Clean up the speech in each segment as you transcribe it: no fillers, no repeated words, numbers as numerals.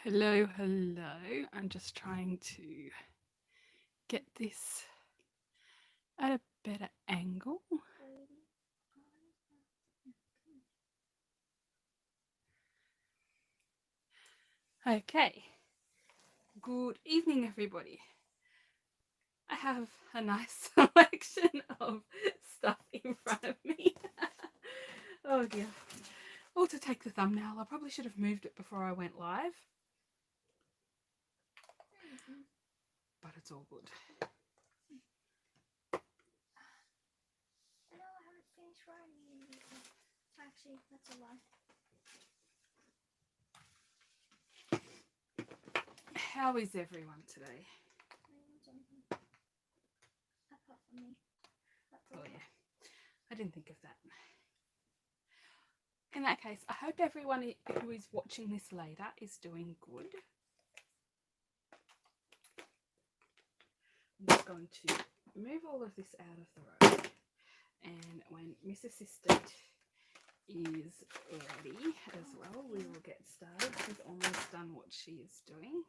Hello, hello. I'm just trying to get this at a better angle. Okay. Good evening, everybody. I have a nice selection of stuff in front of me. Oh dear. Oh, to take the thumbnail, I probably should have moved it before I went live. But it's all good. No, I haven't finished writing it. Actually, that's a lie. How is everyone today? Apart from me. That's Oh all. yeah, I didn't think of that. In that case, I hope everyone who is watching this later is doing good. I'm just going to move all of this out of the road, and when Miss Assistant is ready as well, we will get started. She's almost done what she is doing.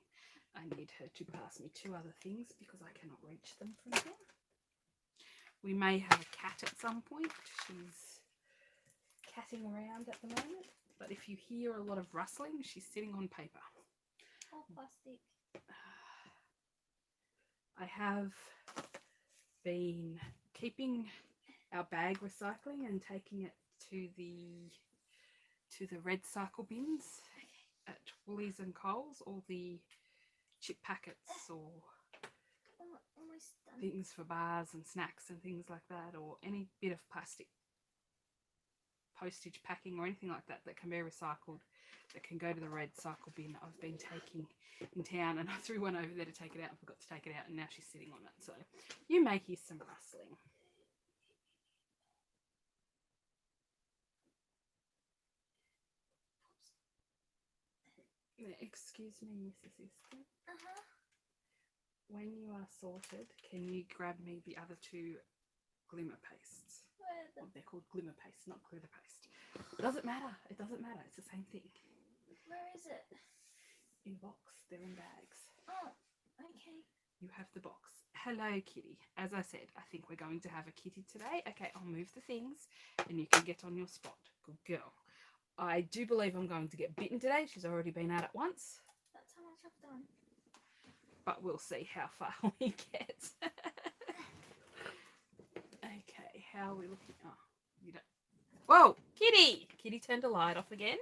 I need her to pass me two other things because I cannot reach them from here. We may have a cat at some point. She's catting around at the moment, but if you hear a lot of rustling, she's sitting on paper. All plastic. I have been keeping our bag recycling and taking it to the red cycle bins at Woolies and Coles, all the chip packets or Almost done. things for bars and snacks and things like that, or any bit of plastic postage packing or anything like that that can be recycled, that can go to the red cycle bin. I've been taking in town, and I threw one over there to take it out and forgot to take it out, and now she's sitting on it, so you may hear some rustling. Excuse me, Miss Assistant. When you are sorted, can you grab me the other two glimmer pastes? Where They're called glimmer paste, not glitter paste. It doesn't matter. It doesn't matter. It's the same thing. Where is it? In box. They're in bags. Oh, okay. You have the box. Hello, kitty. As I said, I think we're going to have a kitty today. Okay, I'll move the things and you can get on your spot. Good girl. I do believe I'm going to get bitten today. She's already been at it once. That's how much I've done. But we'll see how far we get. Okay, how are we looking? Oh, you don't. Whoa, kitty! Kitty turned a light off again.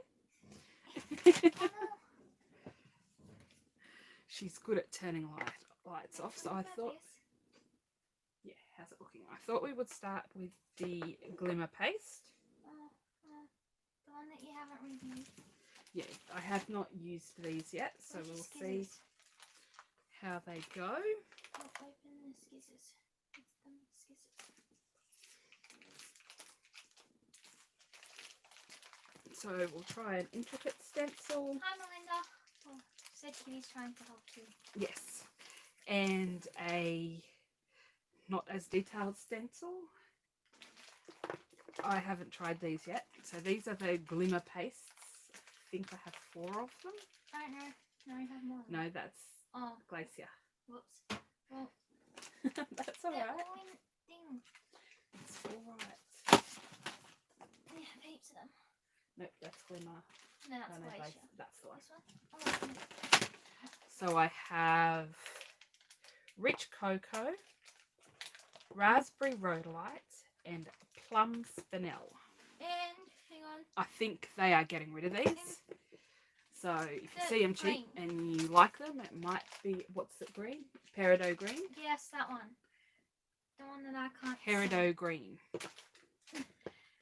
She's good at turning lights off, so I thought, yeah, how's it looking? I thought we would start with the glimmer paste. The one that you haven't reviewed. Yeah, I have not used these yet, so we'll see how they go. I'll open the skizzers. It's the skizzers. So we'll try an intricate stencil. Hi, Melinda. Oh, said Kitty's trying to help too. Yes, and a not as detailed stencil. I haven't tried these yet. So these are the glimmer pastes. I think I have 4 of them. I don't know. No, I have more. No, that's Glacier. Whoops. Well, that's all right. all in thing. It's all right. We have heaps of them. Nope, that's glimmer. No, that's Glacier. That's the one. This one? Oh, So I have rich cocoa, raspberry rhodolite, and plum spinel. and hang on. I think they are getting rid of these. So if you see them cheap green. and you like them, it might be, what's it, green? Peridot green? Yes, that one. The one that I can't Peridot green. There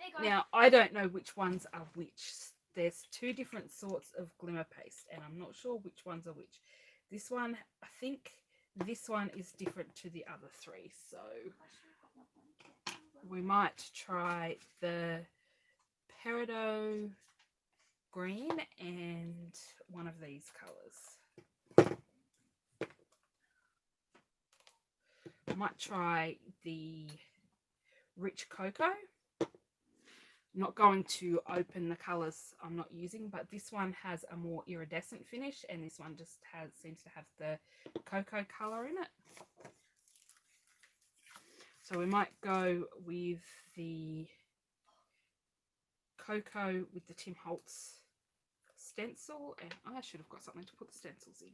you go. Now, I don't know which ones are which. There's 2 different sorts of glimmer paste, and I'm not sure which ones are which. This one, I think this one is different to the other 3, so we might try the peridot green and one of these colours. I might try the rich cocoa. not going to open the colours I'm not using, but this one has a more iridescent finish, and this one just seems to have the cocoa colour in it. So we might go with the cocoa with the Tim Holtz stencil, and I should have got something to put the stencils in.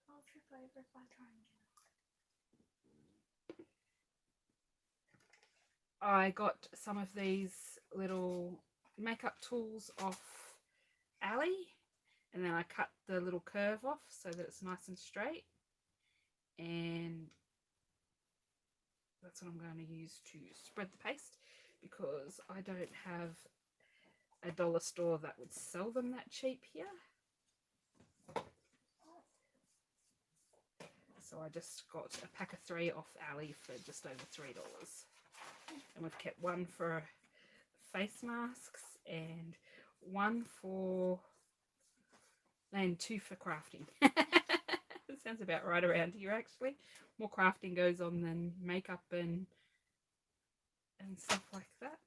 I'll trip over if I try and get I got some of these little makeup tools off Ali, and then I cut the little curve off so that it's nice and straight, and that's what I'm going to use to spread the paste, because I don't have a dollar store that would sell them that cheap here. So I just got a pack of 3 off Ali for just over $3. And we've kept one for face masks and two for crafting. It sounds about right around here actually. More crafting goes on than makeup and stuff like that.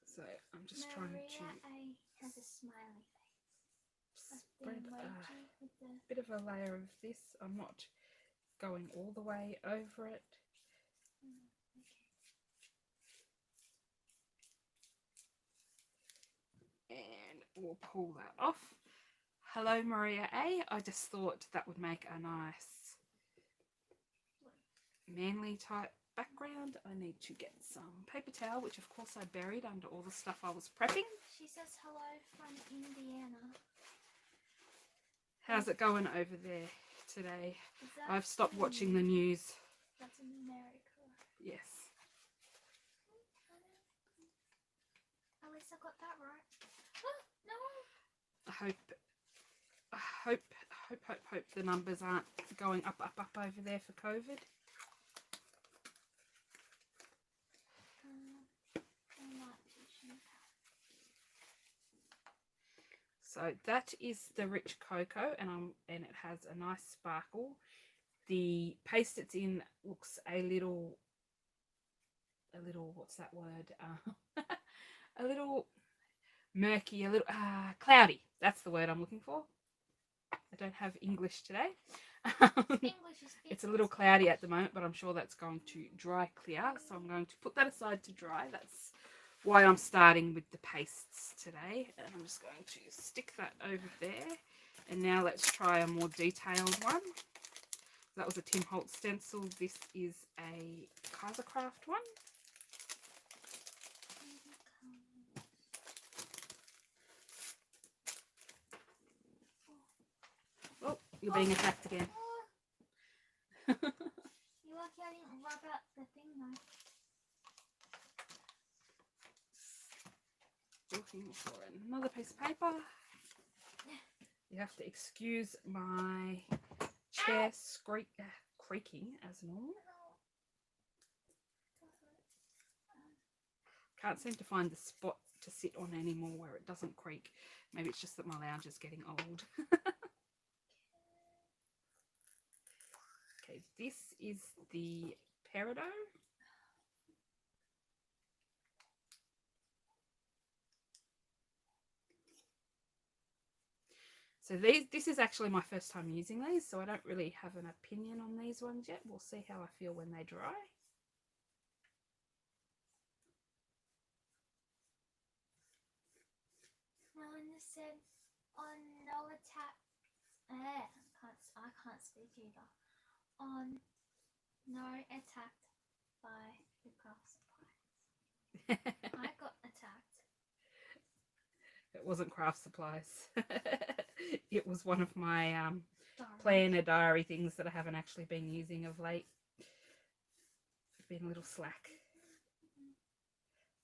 So I'm just trying to has a smiley face. spread a bit of a layer of this. I'm not going all the way over it. And we'll pull that off. Hello Maria A. I just thought that would make a nice manly type background. I need to get some paper towel, which of course I buried under all the stuff I was prepping. She says hello from Indiana. How's it going over there today? I've stopped watching the news. That's in America. Yes. At least I got that right. Oh, no. I hope the numbers aren't going up over there for COVID. So that is the rich cocoa, and it has a nice sparkle. The paste it's in looks a little what's that word? A little murky, a little cloudy. That's the word I'm looking for. I don't have English today. It's a little cloudy at the moment, but I'm sure that's going to dry clear. So I'm going to put that aside to dry. That's why I'm starting with the pastes today. And I'm just going to stick that over there. And now let's try a more detailed one. That was a Tim Holtz stencil. This is a Kaisercraft one. Oh, you're being attacked again. You're lucky I didn't rub out the thing though. Looking for another piece of paper. You have to excuse my chair creaking as normal. Can't seem to find the spot to sit on anymore where it doesn't creak. Maybe it's just that my lounge is getting old. Okay, this is the peridot. So this is actually my first time using these, so I don't really have an opinion on these ones yet. We'll see how I feel when they dry. Melinda said on no attack. I can't speak either. On no attacked by the craft supplies. I got attacked. It wasn't craft supplies. It was one of my planner diary things that I haven't actually been using of late. I've been a little slack.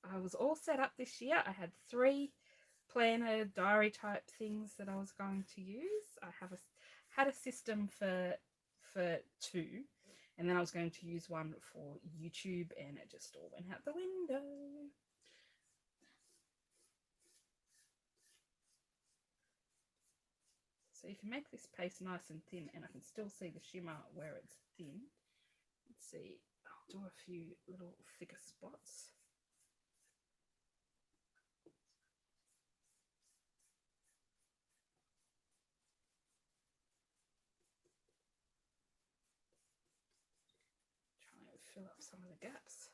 I was all set up this year. I had 3 planner diary type things that I was going to use. I had a system for 2, and then I was going to use one for YouTube, and it just all went out the window. So you can make this paste nice and thin, and I can still see the shimmer where it's thin. Let's see, I'll do a few little thicker spots. Try and fill up some of the gaps.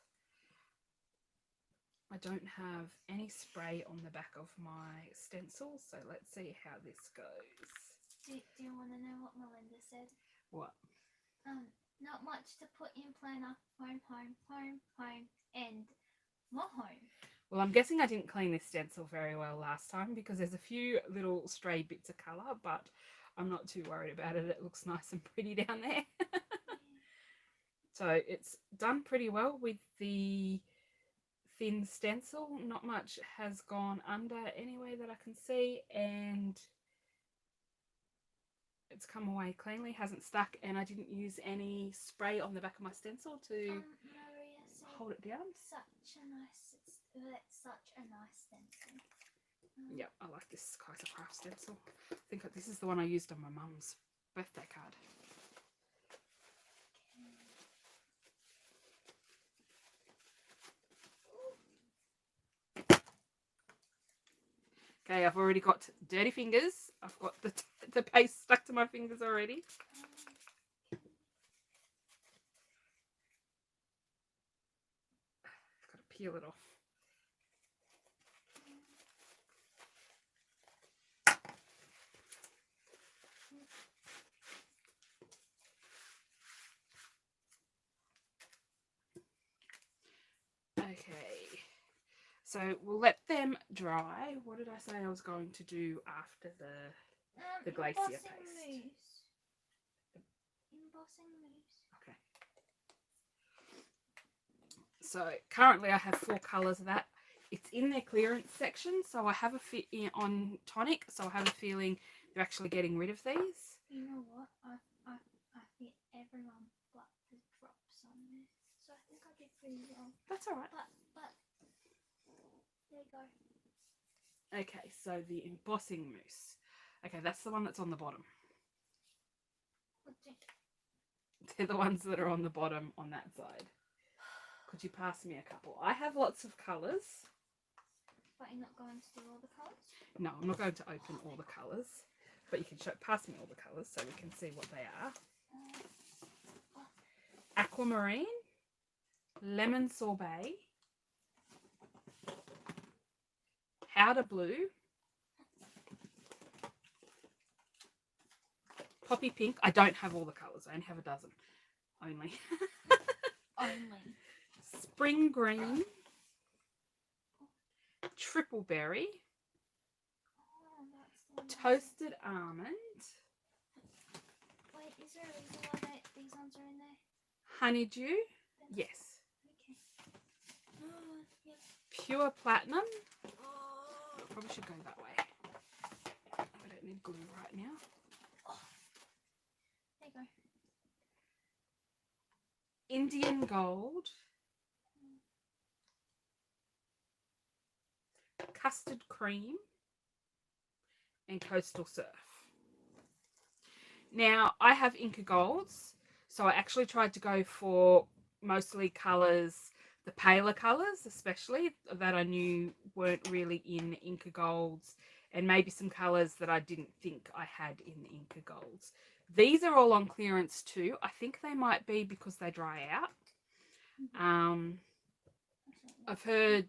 I don't have any spray on the back of my stencil, so let's see how this goes. Do you want to know what Melinda said? What? Not much to put in planner. Home, home, home, home, and more home. Well, I'm guessing I didn't clean this stencil very well last time because there's a few little stray bits of colour, but I'm not too worried about it. It looks nice and pretty down there. So it's done pretty well with the thin stencil. Not much has gone under anyway that I can see, and it's come away cleanly, hasn't stuck, and I didn't use any spray on the back of my stencil to Maria said hold it down. Such a nice stencil. Yeah, I like this Kaiser Craft stencil. I think this is the one I used on my mum's birthday card. Okay, I've already got dirty fingers. I've got the paste stuck to my fingers already. I've got to peel it off. Okay, so we'll let them dry. What did I say I was going to do after the glacier paste? Embossing mousse. Okay. So currently I have 4 colours of that. It's in their clearance section, so I have a fit on tonic, so I have a feeling they're actually getting rid of these. You know what? I think everyone got the drops on this, so I think I did pretty well. That's all right. But there you go. Okay, so the embossing mousse. Okay, that's the one that's on the bottom. They're the ones that are on the bottom on that side. Could you pass me a couple? I have lots of colours. But you're not going to do all the colours? No, I'm not going to open all the colours. But you can pass me all the colours so we can see what they are. Aquamarine, lemon sorbet, powder blue, poppy pink. I don't have all the colours. I only have a dozen. Only. Spring green, triple berry, toasted almond. Wait, is there a reason why these ones are in there? Honeydew, yes. Okay. Oh, yeah. Pure platinum. Probably should go that way. I don't need glue right now. There you go. Indian gold. Custard cream. And coastal surf. Now, I have Inka Golds, so I actually tried to go for mostly colours, the paler colours especially, that I knew weren't really in Inka Golds, and maybe some colours that I didn't think I had in the Inka Golds. These are all on clearance too. I think they might be because they dry out. I've heard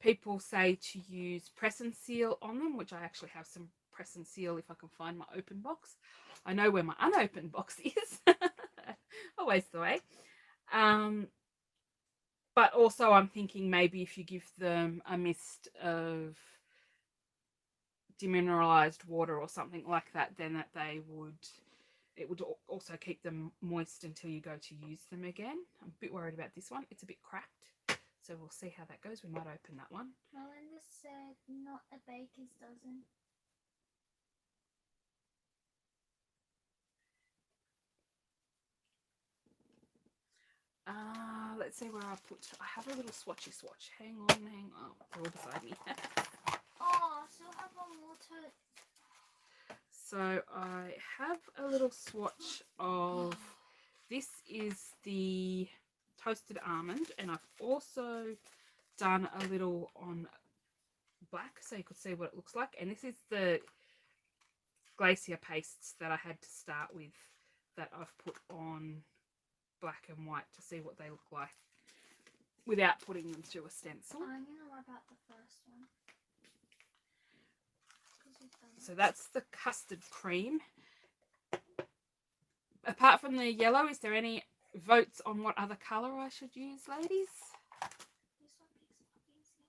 people say to use press and seal on them, which I actually have some press and seal if I can find my open box. I know where my unopened box is. Always the way. But also I'm thinking maybe if you give them a mist of demineralized water or something like that, then it would also keep them moist until you go to use them again. I'm a bit worried about this one. It's a bit cracked. So we'll see how that goes. We might open that one. Melinda said not a baker's dozen. Let's see where I have a little swatchy swatch. Hang on. They're all beside me. Oh, I still have one more to... So I have a little swatch of, this is the toasted almond, and I've also done a little on black so you could see what it looks like. And this is the glacier pastes that I had to start with that I've put on black and white to see what they look like without putting them through a stencil. I know about the first one. So that's the custard cream. Apart from the yellow, is there any votes on what other colour I should use, ladies? This one picks it up easier.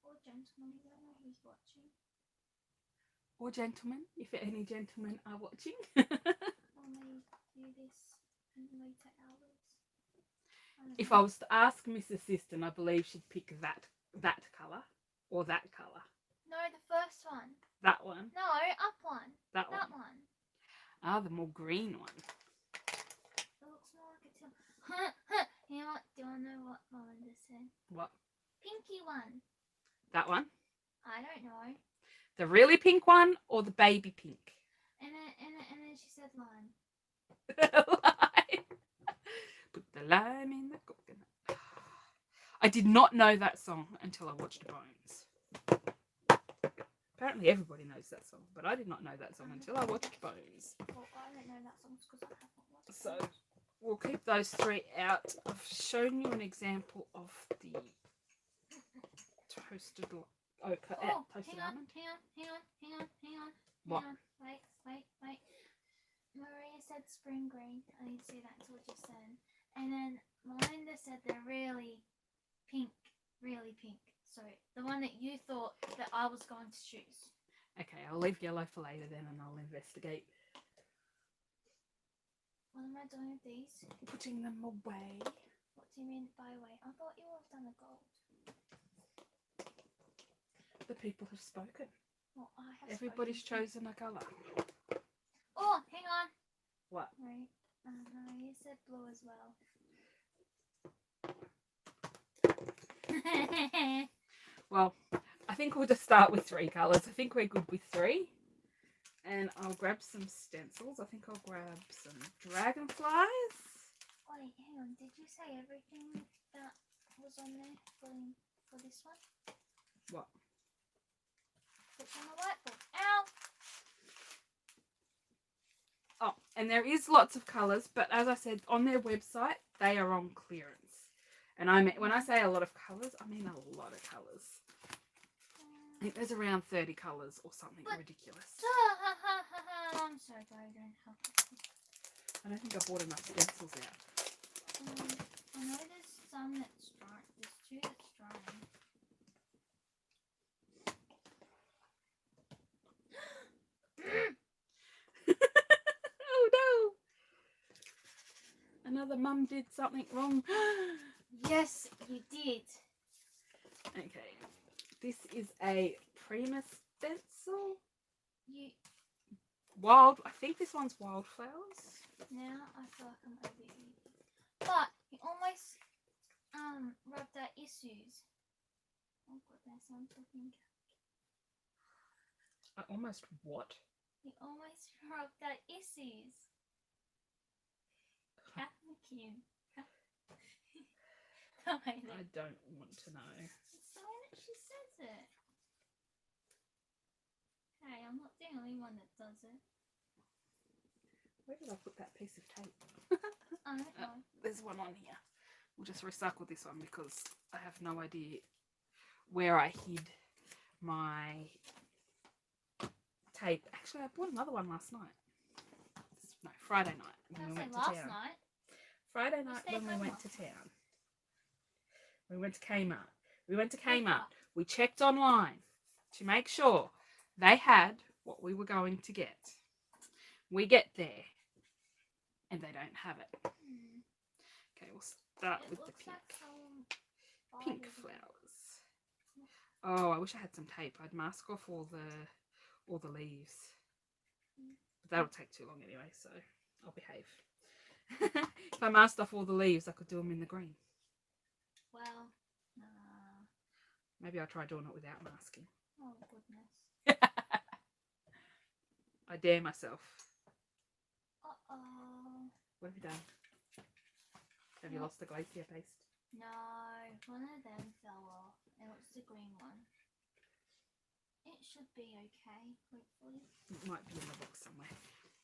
Or gentlemen, you don't know who's watching. Or gentlemen, if any gentlemen are watching. Or maybe do this in later hours. If I was to ask Miss Assistant, I believe she'd pick that colour or that colour. No, the first one. That one. No, up one. That one. That one. Ah, the more green one. It looks more like a teal. You know what? Do I know what Melinda said? What? Pinky one. That one? I don't know. The really pink one or the baby pink? And then she said lime. Lime. Put the lime in the coconut. I did not know that song until I watched Bones. Apparently everybody knows that song, but I did not know that song until I watched Bones. Well, I don't know that song because I haven't watched it. So we'll keep those three out. I've shown you an example of the toasted toasted hang on, almond. hang on. What? Hang on. Wait. Maria said spring green. I didn't see that until just then. And then Melinda said they're really pink. So the one that you thought that I was going to choose. Okay, I'll leave yellow for later then, and I'll investigate. What am I doing with these? Putting them away. What do you mean by way? I thought you would have done a gold. The people have spoken. Well, I have Everybody's spoken. chosen a colour. Oh, hang on. What? Right. No, you said blue as well. Well, I think we'll just start with three colours. I think we're good with three. And I'll grab some stencils. I think I'll grab some dragonflies. Wait, hang on. Did you say everything that was on there for this one? What? What's on the whiteboard? Ow! Oh, and there is lots of colours, but as I said, on their website, they are on clearance. And I mean, when I say a lot of colours, I mean a lot of colours. I think there's around 30 colours or something ridiculous. I'm so glad I don't have I don't think I bought enough stencils out. I know there's some that's dry. There's two that's drying. Oh no! Another mum did something wrong. Yes, you did. Okay, this is a Prima Stencil. I think this one's wildflowers. Now I feel like I'm overeating. But you almost rubbed out issues. Oh goodness, I'm talking. I almost what? You almost rubbed out issues. Vacuum. I don't want to know. It's the way that she says it. Hey, I'm not the only one that does it. Where did I put that piece of tape? I don't know. There's one on here. We'll just recycle this one because I have no idea where I hid my tape. Actually, I bought another one last night. No, Friday night when we went to last town. night. Friday night when we went to town. We went to Kmart. We went to Kmart. We checked online to make sure they had what we were going to get. We get there and they don't have it. Okay, we'll start with the pink. Like Pink flowers. Oh, I wish I had some tape. I'd mask off all the leaves. But that'll take too long anyway, so I'll behave. If I masked off all the leaves, I could do them in the green. Well, Maybe I'll try doing it without masking. oh goodness. I dare myself. Uh-oh. What have you done? Have you lost the glacier paste? No, one of them fell off. It was the green one. It should be okay, hopefully. It might be in the box somewhere.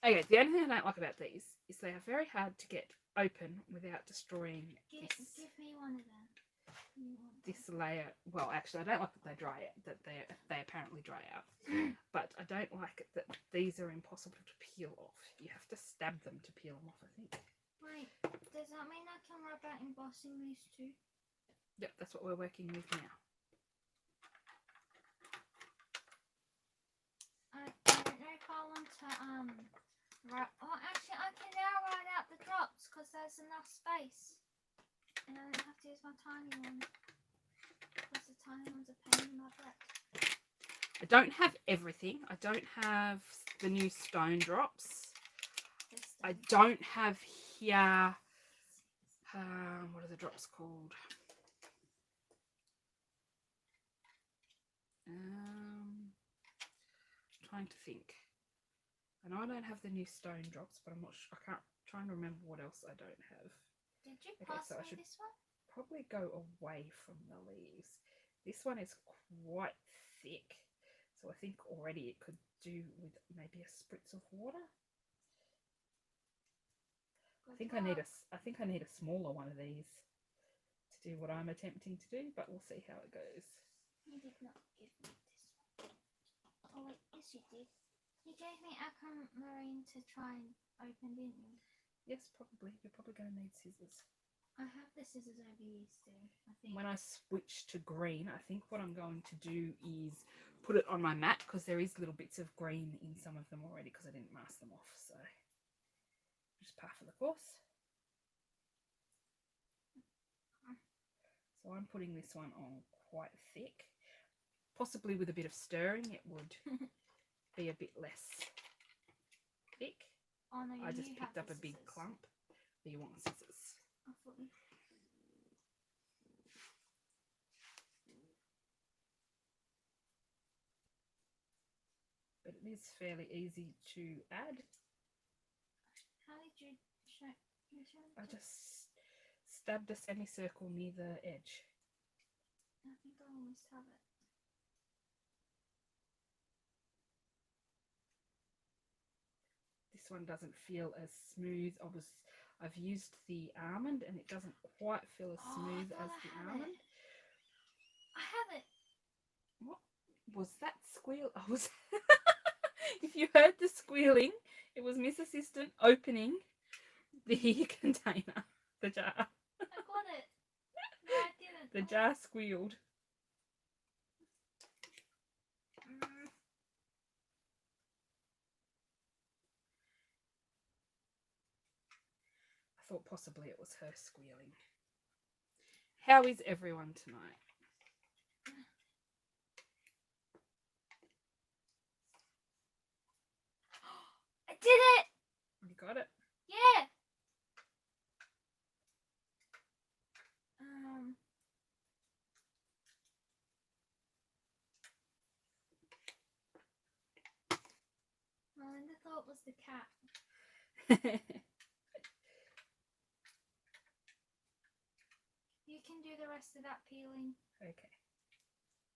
Okay, the only thing I don't like about these is they are very hard to get open without destroying Give me one of them. this layer. Well, actually, I don't like that they dry out. That they apparently dry out. But I don't like it that these are impossible to peel off. You have to stab them to peel them off, I think. Wait, does that mean I can rub out embossing these too? Yep, that's what we're working with now. I don't know if I want to write. Oh, actually, I can now write out the drops because there's enough space, and I don't have to use my tiny one because the tiny ones are pain in my butt. I don't have everything. I don't have the new stone drops. I don't have here. What are the drops called? Trying to think. I know I don't have the new stone drops, but I'm not sure. Trying to remember what else I don't have. Did you pass so I me should this one? probably go away from the leaves. This one is quite thick, so I think already it could do with maybe a spritz of water. I think I need a smaller one of these to do what I'm attempting to do, but we'll see how it goes. You did not give me this one. Oh wait, yes you did. You gave me aquamarine to try and open, didn't you? Yes, probably. You're probably going to need scissors. I have the scissors over here still, I think. When I switch to green, I think what I'm going to do is put it on my mat because there is little bits of green in some of them already because I didn't mask them off. So just par for the course. So I'm putting this one on quite thick. Possibly with a bit of stirring, it would be a bit less thick. Oh no, I just picked up a big clump. But you want scissors. I thought you... But it is fairly easy to add. How did you show? I just stabbed a semicircle near the edge. I think I almost have it. This one doesn't feel as smooth. I've used the almond and it doesn't quite feel as smooth as the almond. I have it. What was that squeal? I was if you heard the squealing, it was Miss Assistant opening the container, the jar. I got it. No, I didn't. The jar squealed. I thought possibly it was her squealing. How is everyone tonight? I did it! You got it? Yeah! Melinda thought it was the cat. You can do the rest of that peeling. Okay.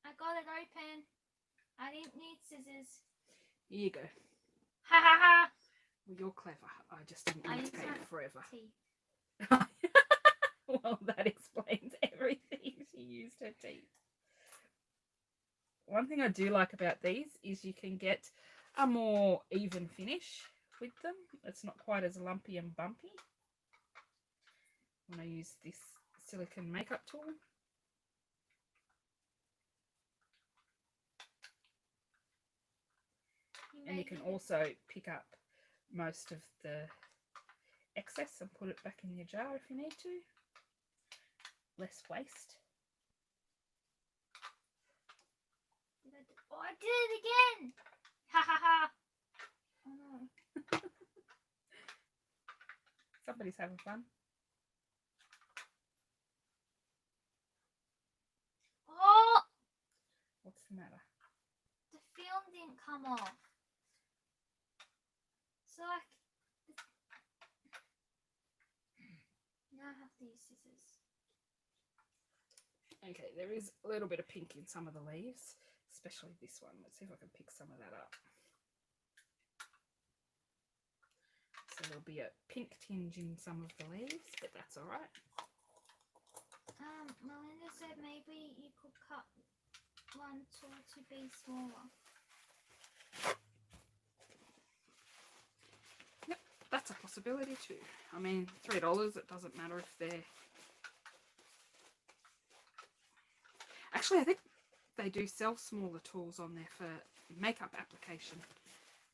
I got it open. I didn't need scissors. Here you go. Ha ha ha! Well, you're clever. I just didn't want it to take forever. Teeth. Well, that explains everything. She used her teeth. One thing I do like about these is you can get a more even finish with them. It's not quite as lumpy and bumpy when I use this silicone makeup tool. And you can also pick up most of the excess and put it back in your jar if you need to. Less waste. Oh, I did it again! Ha ha ha! Oh no. Somebody's having fun. Oh! What's the matter? The film didn't come off. scissors. Okay, there is a little bit of pink in some of the leaves, especially this one. Let's see if I can pick some of that up. So there'll be a pink tinge in some of the leaves, but that's all right. Melinda said maybe you could cut one tool to be smaller. Yep, that's a possibility too. I mean, $3, it doesn't matter if they're... Actually, I think they do sell smaller tools on there for makeup application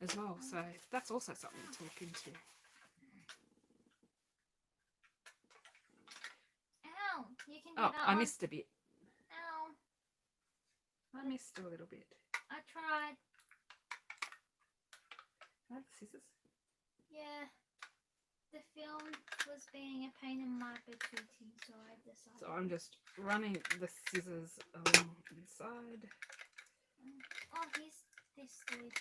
as well, so that's also something to look into. Ow! You can do Oh, that I one. missed a bit. Ow! I missed a little bit. I tried. Can I have the scissors? Yeah. The film was being a pain in my patootie, so I decided. So I'm just running the scissors along inside. Oh, here's this lid.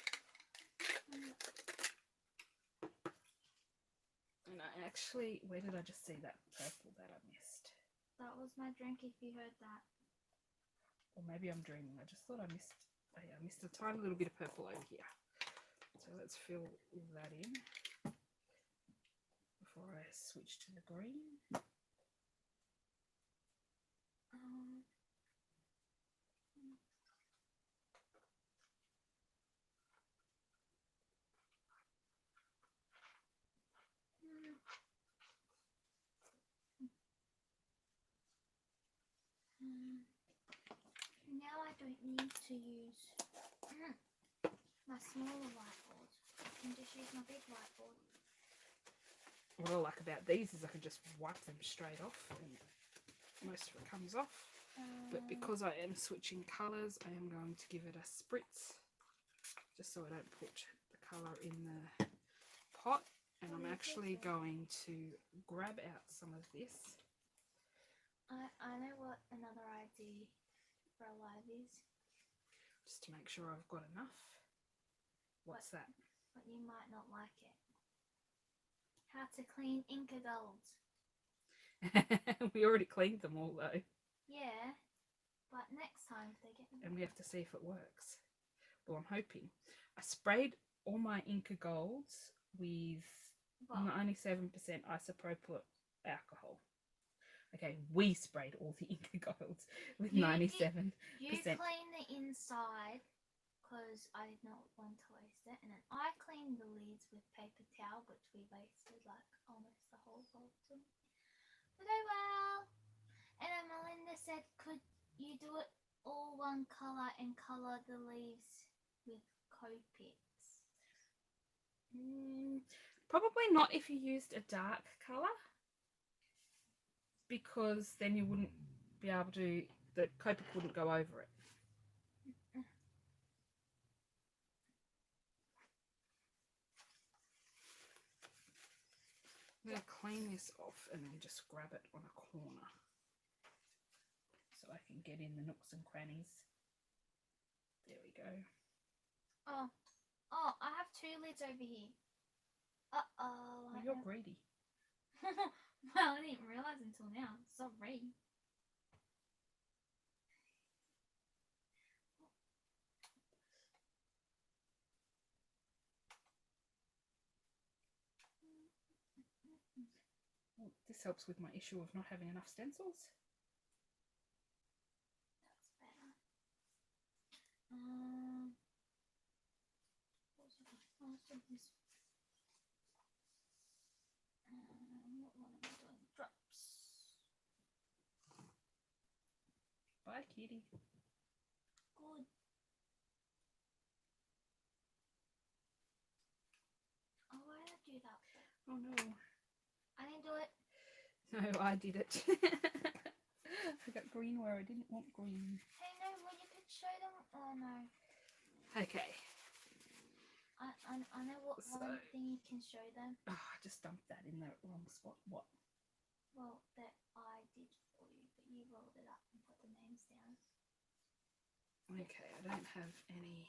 And I actually, where did I just see that purple that I missed? That was my drink if you heard that. Or maybe I'm dreaming. I just thought I missed, oh yeah, I missed a tiny little bit of purple over here. So let's fill that in before I switch to the green. Now I don't need to use my smaller whiteboard. I can just use my big whiteboard. What I like about these is I can just wipe them straight off and most of it comes off. But because I am switching colours, I am going to give it a spritz just so I don't put the colour in the pot. And I'm actually going to grab out some of this. I know what another idea for a live is. Just to make sure I've got enough. What's that? But you might not like it. How to clean Inka Gold. We already cleaned them all though. Yeah, but next time if they get them. And we have to see if it works. Well, I'm hoping. I sprayed all my Inka Golds with 97% isopropyl alcohol. Okay, we sprayed all the Inka Golds with 97%. You clean the inside because I did not want to waste it, and then I cleaned the lids with paper towel, which we wasted like almost the whole bottle. But oh well. And then Melinda said, could you do it all one colour and colour the leaves with Copics? Probably not if you used a dark colour, because then you wouldn't be able to, the Copic wouldn't go over it. I'm going to clean this off and then just grab it on a corner so I can get in the nooks and crannies. There we go. Oh, I have two lids over here. Uh-oh. Well, you're greedy. Well, I didn't realise until now. Sorry. Well, this helps with my issue of not having enough stencils. That's better. What am I doing? Drops. Bye, kitty. Good. Oh, why did I do that? Oh no. I didn't do it. No, I did it. I got green where I didn't want green. Hey, no, well, you could show them. Oh, no. Okay. I know what one thing you can show them. Oh, I just dumped that in the wrong spot. What? Well, that I did for you, but you rolled it up and put the names down. Okay, I don't have any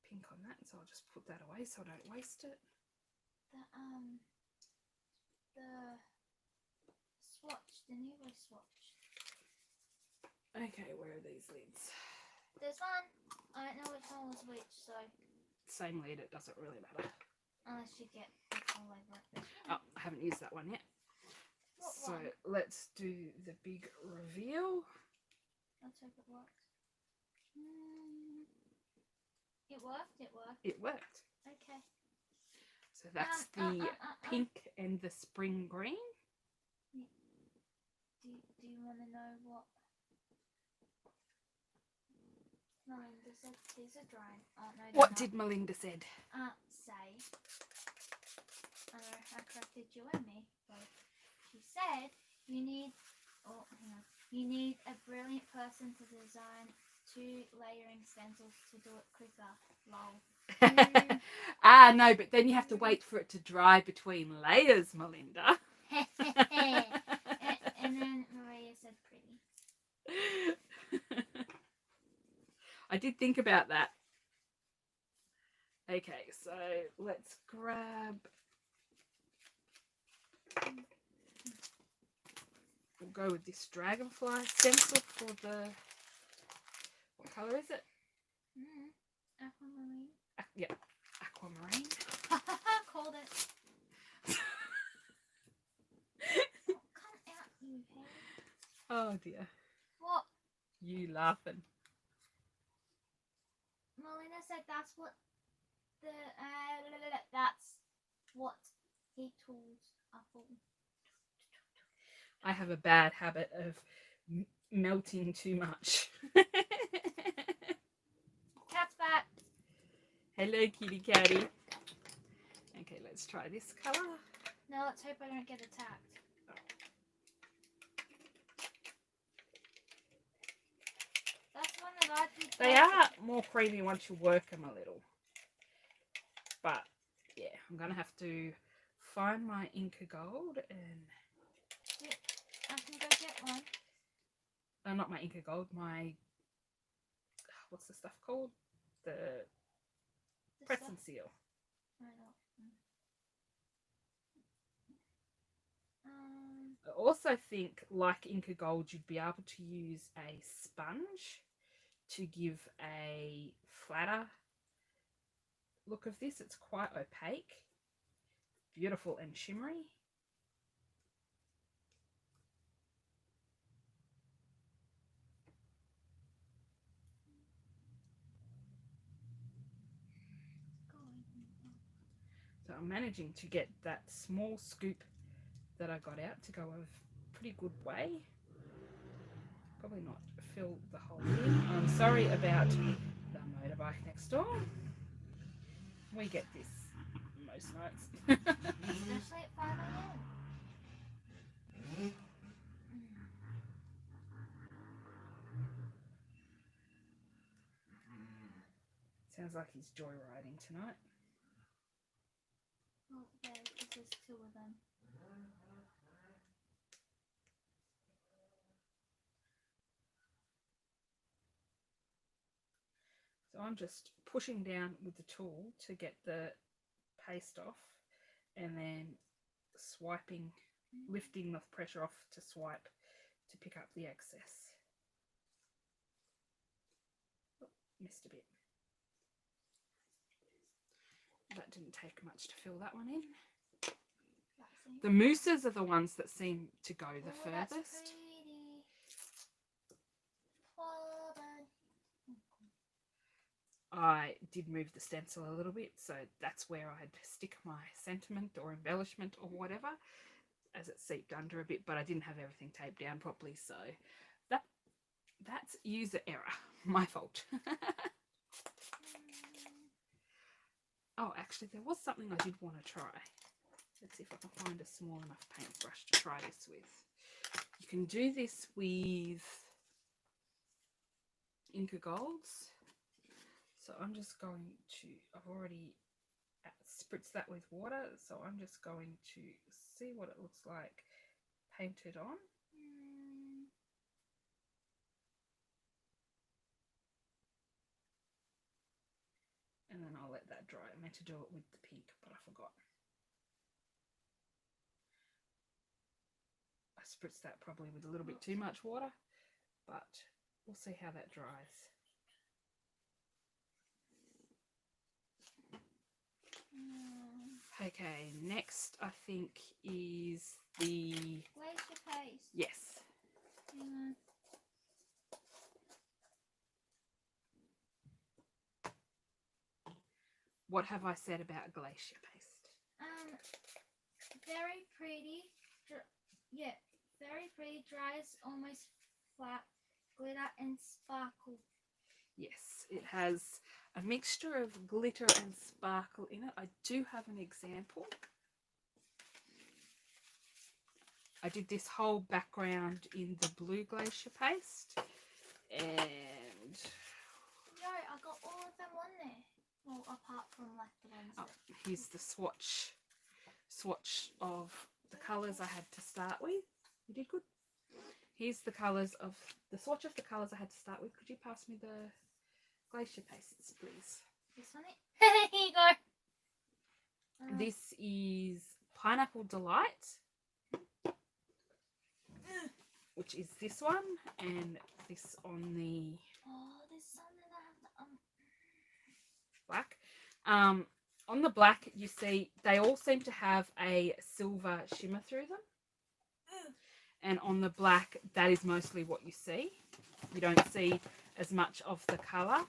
pink on that, so I'll just put that away so I don't waste it. The swatch, the Nuvo swatch. Okay, where are these lids? There's one. I don't know which one was which, so Same lid, it doesn't really matter. unless you get all over it. Oh, I haven't used that one yet. What So one? let's do the big reveal. Let's hope it works. It worked. It worked. It worked. Okay. So that's the pink and the spring green. Do you want to know what Melinda said? These are drying. Oh, no, they're What not. did Melinda said? Say. I corrected you and me both. She said you need. Oh, hang on. You need a brilliant person to design 2 layering stencils to do it quicker. Lol. Ah, no, but then you have to wait for it to dry between layers, Melinda. And then Maria said pretty. I did think about that. Okay, so let's grab. We'll go with this dragonfly stencil for the. What colour is it? Aquamarine. Yeah, aquamarine. Called it. Oh, come out, you head. Oh dear. What? You laughing. Melina said that's what that's what heat tools are for. I have a bad habit of melting too much. Cat's back. Hello, kitty catty. Okay, let's try this colour. Now let's hope I don't get attacked. That's one that I think. They are more creamy once you work them a little. But, yeah, I'm going to have to find my Inka Gold and... Yeah, I can go get one. not my Inka Gold, my... What's the stuff called? The Press and Seal. I know. I also think, like Inka Gold, you'd be able to use a sponge to give a flatter look of this. It's quite opaque, beautiful and shimmery. So I'm managing to get that small scoop that I got out to go a pretty good way. Probably not fill the whole thing. I'm sorry about the motorbike next door. We get this most nights. Especially at 5 a.m. Sounds like he's joyriding tonight. Oh, there, because there's 2 of them. So I'm just pushing down with the tool to get the paste off and then swiping, lifting the pressure off to swipe to pick up the excess. Oh, missed a bit. That didn't take much to fill that one in. The mousses are the ones that seem to go the furthest. That's pretty. I did move the stencil a little bit, so that's where I'd stick my sentiment or embellishment or whatever as it seeped under a bit, but I didn't have everything taped down properly, so that's user error. My fault. Oh, actually, there was something I did want to try. Let's see if I can find a small enough paintbrush to try this with. You can do this with Inka Golds. So I'm just going to, I've already spritzed that with water, so I'm just going to see what it looks like painted on. And then I'll let that dry. I meant to do it with the pink, but I forgot. I spritzed that probably with a little bit too much water, but we'll see how that dries. Okay, next I think is the Glacier paste. yes. What have I said about glacier paste? Very pretty. Yeah, very pretty. Dries almost flat. Glitter and sparkle. Yes, it has a mixture of glitter and sparkle in it. I do have an example. I did this whole background in the blue glacier paste, and Yo, I got all of them on there. Well, apart from like the ones here's the swatch of the colours I had to start with. You did good. Here's the colours of the swatch of the colours I had to start with. Could you pass me the glacier pastes, please? This one. Here you go. This is Pineapple Delight, which is this one, and this on the there's something that I have black. On the black, you see they all seem to have a silver shimmer through them. And on the black, that is mostly what you see. You don't see as much of the colour.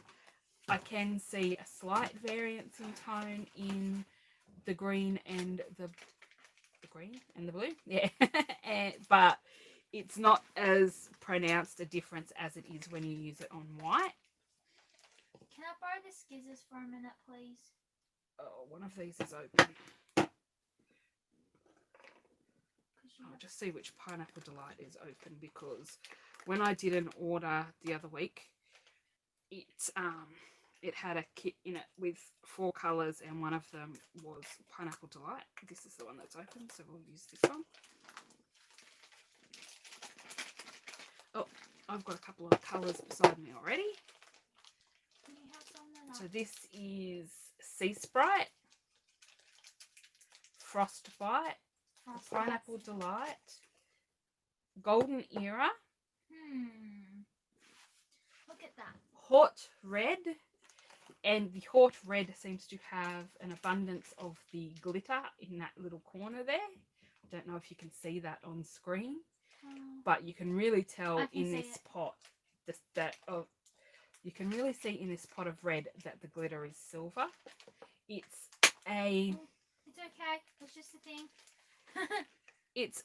I can see a slight variance in tone in the green and the blue. Yeah. But it's not as pronounced a difference as it is when you use it on white. Can I borrow the scissors for a minute, please? Oh, one of these is open. I'll just see which Pineapple Delight is open, because when I did an order the other week, it had a kit in it with 4 colours, and one of them was Pineapple Delight. This is the one that's open, so we'll use this one. Oh, I've got a couple of colours beside me already. Can you have some? So this is Sea Sprite, Frostbite, Pineapple Delight, Golden Era, Look at that. Hot Red, and the Hot Red seems to have an abundance of the glitter in that little corner there. I don't know if you can see that on screen, but you can really tell in this pot you can really see in this pot of red that the glitter is silver. It's okay. It's just a thing. It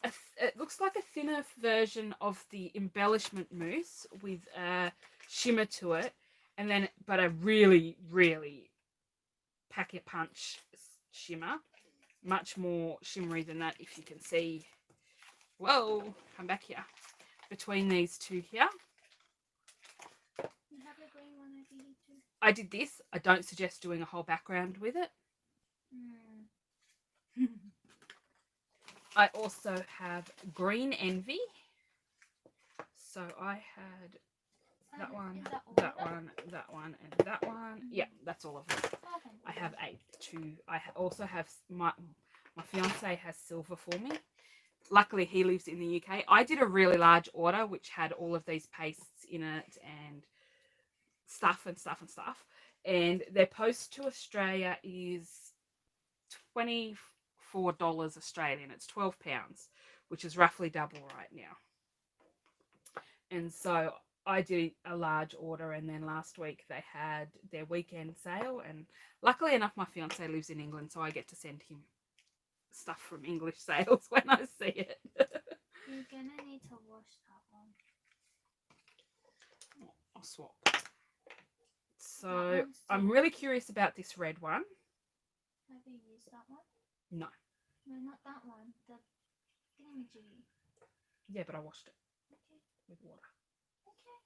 looks like a thinner version of the embellishment mousse with a shimmer to it, and then but a really, really pack-a-punch shimmer, much more shimmery than that. If you can see, whoa, come back here, between these two here. You have a green one over here too. I did this. I don't suggest doing a whole background with it. I also have Green Envy. So I had that one, that one, that one, and that one. Yeah, that's all of them. I have 8 too. I also have my fiance has silver for me. Luckily, he lives in the UK. I did a really large order which had all of these pastes in it and stuff. And their post to Australia is $24 Australian. It's £12, which is roughly double right now. And so I did a large order, and then last week they had their weekend sale, and luckily enough my fiance lives in England, so I get to send him stuff from English sales when I see it. You're gonna need to wash that one. I'll swap. So I'm really curious about this red one. Have you used that one? No. No, not that one. The thingamajiggy. Yeah, but I washed it. Okay. With water. Okay.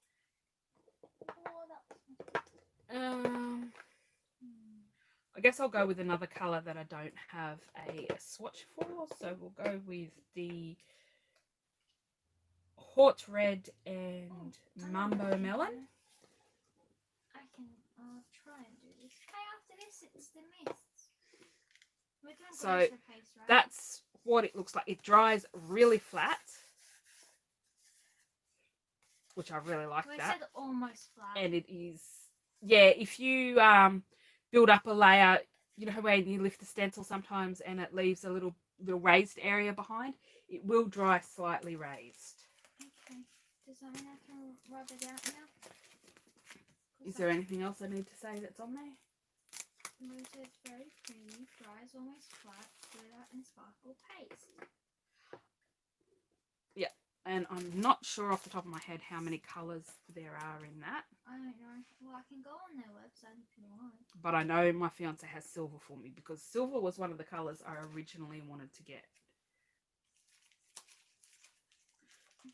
Oh, I guess I'll go with another colour that I don't have a swatch for. So we'll go with the Hot Red and Mambo Melon. I'll try and do this. Hey, after this, it's the mists. We're doing So glacier paste, right? that's what it looks like. It dries really flat. which I really like We that. said almost flat. And it is, yeah, if you build up a layer, you know when you lift the stencil sometimes and it leaves a little raised area behind, it will dry slightly raised. Okay. Does that mean I can rub it out now? Is there anything else I need to say that's on there? It says very creamy, dries almost flat, glitter and sparkle paste. Yeah, and I'm not sure off the top of my head how many colours there are in that. I don't know. Well, I can go on their website if you want. But I know my fiance has silver for me because silver was one of the colours I originally wanted to get.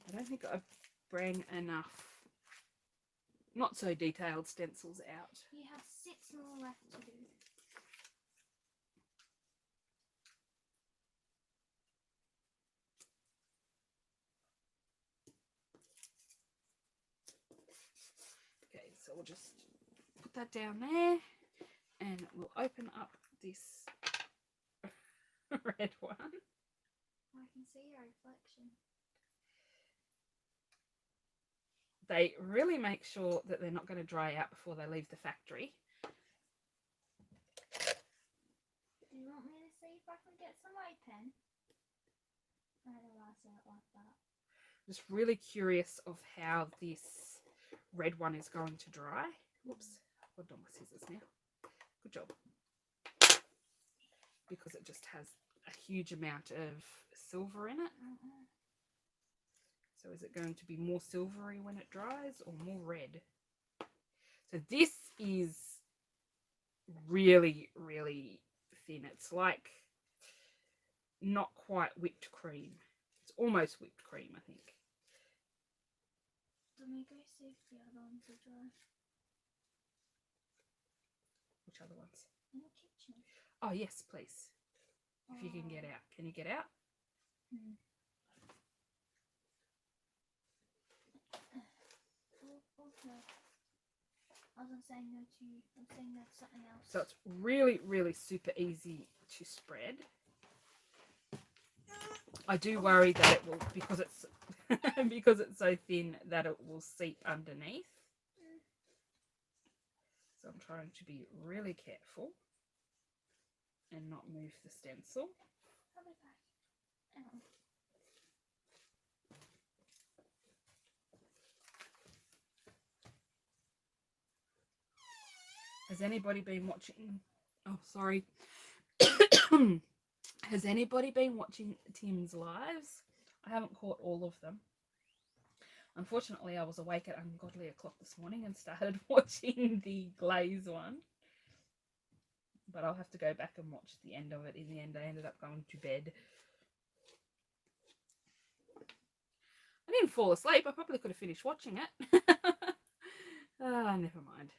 I don't think I bring enough not so detailed stencils out. You have 6 more left to do. Okay, so we'll just put that down there and we'll open up this red one. I can see your reflection. They really make sure that they're not going to dry out before they leave the factory. Do you want me to see if I can get some eye pen? I don't know why I said it like that. Just really curious of how this red one is going to dry. Whoops, I've got my scissors now. Good job. Because it just has a huge amount of silver in it. So is it going to be more silvery when it dries or more red? So this is really, really thin. It's like not quite whipped cream. It's almost whipped cream, I think. Let me go see if the other ones are dry. Which other ones? In the kitchen. Oh, yes, please. If you can get out. Can you get out? Hmm. Okay. I wasn't saying no to you. I'm saying no to something else. So it's really, really super easy to spread. I do worry that it will, because it's because it's so thin, that it will seep underneath. So I'm trying to be really careful and not move the stencil. I'll be back. Hang on. Has anybody been watching? Oh, sorry. Has anybody been watching Tim's lives? I haven't caught all of them. Unfortunately, I was awake at ungodly o'clock this morning and started watching the glaze one. But I'll have to go back and watch the end of it. In the end, I ended up going to bed. I didn't fall asleep. I probably could have finished watching it. Never mind.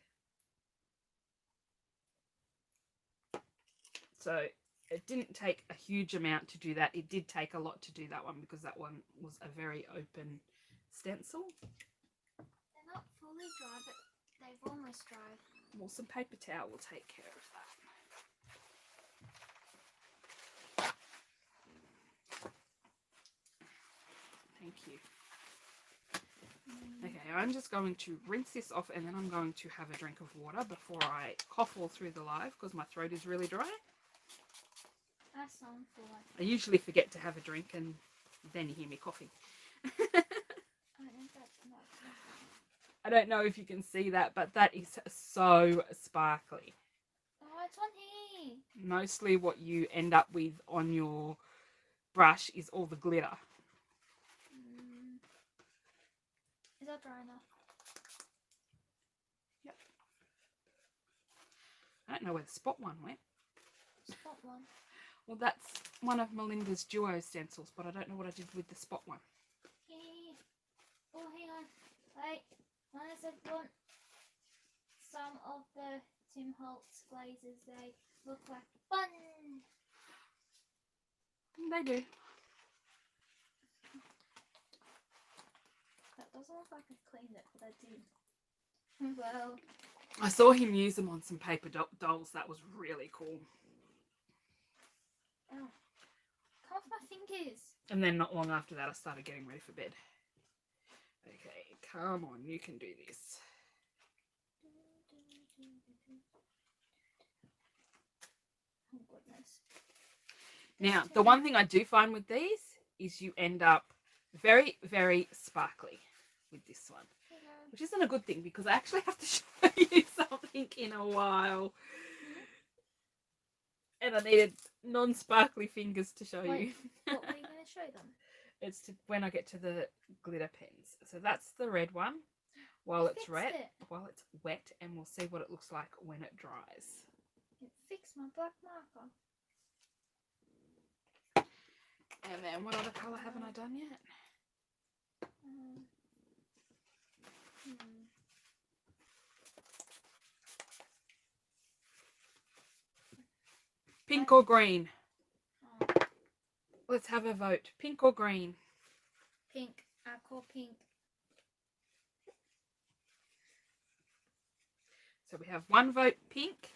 So it didn't take a huge amount to do that. It did take a lot to do that one because that one was a very open stencil. They're not fully dry, but they've almost dried. Well, some paper towel will take care of that. Thank you. Okay, I'm just going to rinse this off and then I'm going to have a drink of water before I cough all through the live because my throat is really dry. That's on for like. I usually forget to have a drink and then you hear me coughing. I don't know if you can see that, but that is so sparkly. Oh, it's on here. Mostly what you end up with on your brush is all the glitter. Is that dry enough? Yep. I don't know where the spot one went. Spot one. Well, that's one of Melinda's duo stencils, but I don't know what I did with the spot one. Oh, hang on. Wait. When I said want some of the Tim Holtz glazes, they look like fun. They do. That doesn't look like I cleaned it, but I did. Well. I saw him use them on some paper dolls. That was really cool. Oh. Come off my fingers. And then not long after that, I started getting ready for bed. Okay, Come on, you can do this. Oh goodness. Now, the one thing I do find with these is you end up very, very sparkly with this one. Which isn't a good thing because I actually have to show you something in a while. And I needed non-sparkly fingers to show you. What were you going to show them? It's when I get to the glitter pens. So that's the red one while it's red, while it's wet, and we'll see what it looks like when it dries. It fixed my black marker. And then what other colour haven't I done yet? Pink or green? Oh. Let's have a vote. Pink or green? Pink. Aqua pink. So we have one vote pink.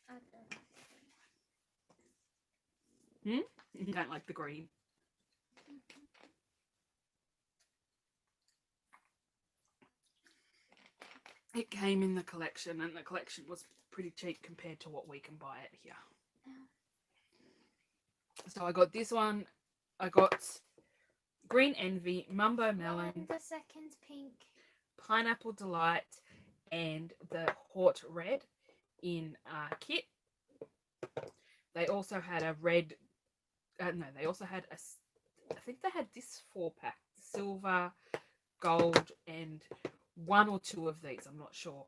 I don't like the green. You don't like the green? It came in the collection, and the collection was pretty cheap compared to what we can buy it here. So I got this one. I got Green Envy, Mumbo Melon, The second pink. Pineapple Delight, and the Hot Red in kit. They also had a red. No, they also had a. I think they had this 4-pack: silver, gold, and one or two of these. I'm not sure,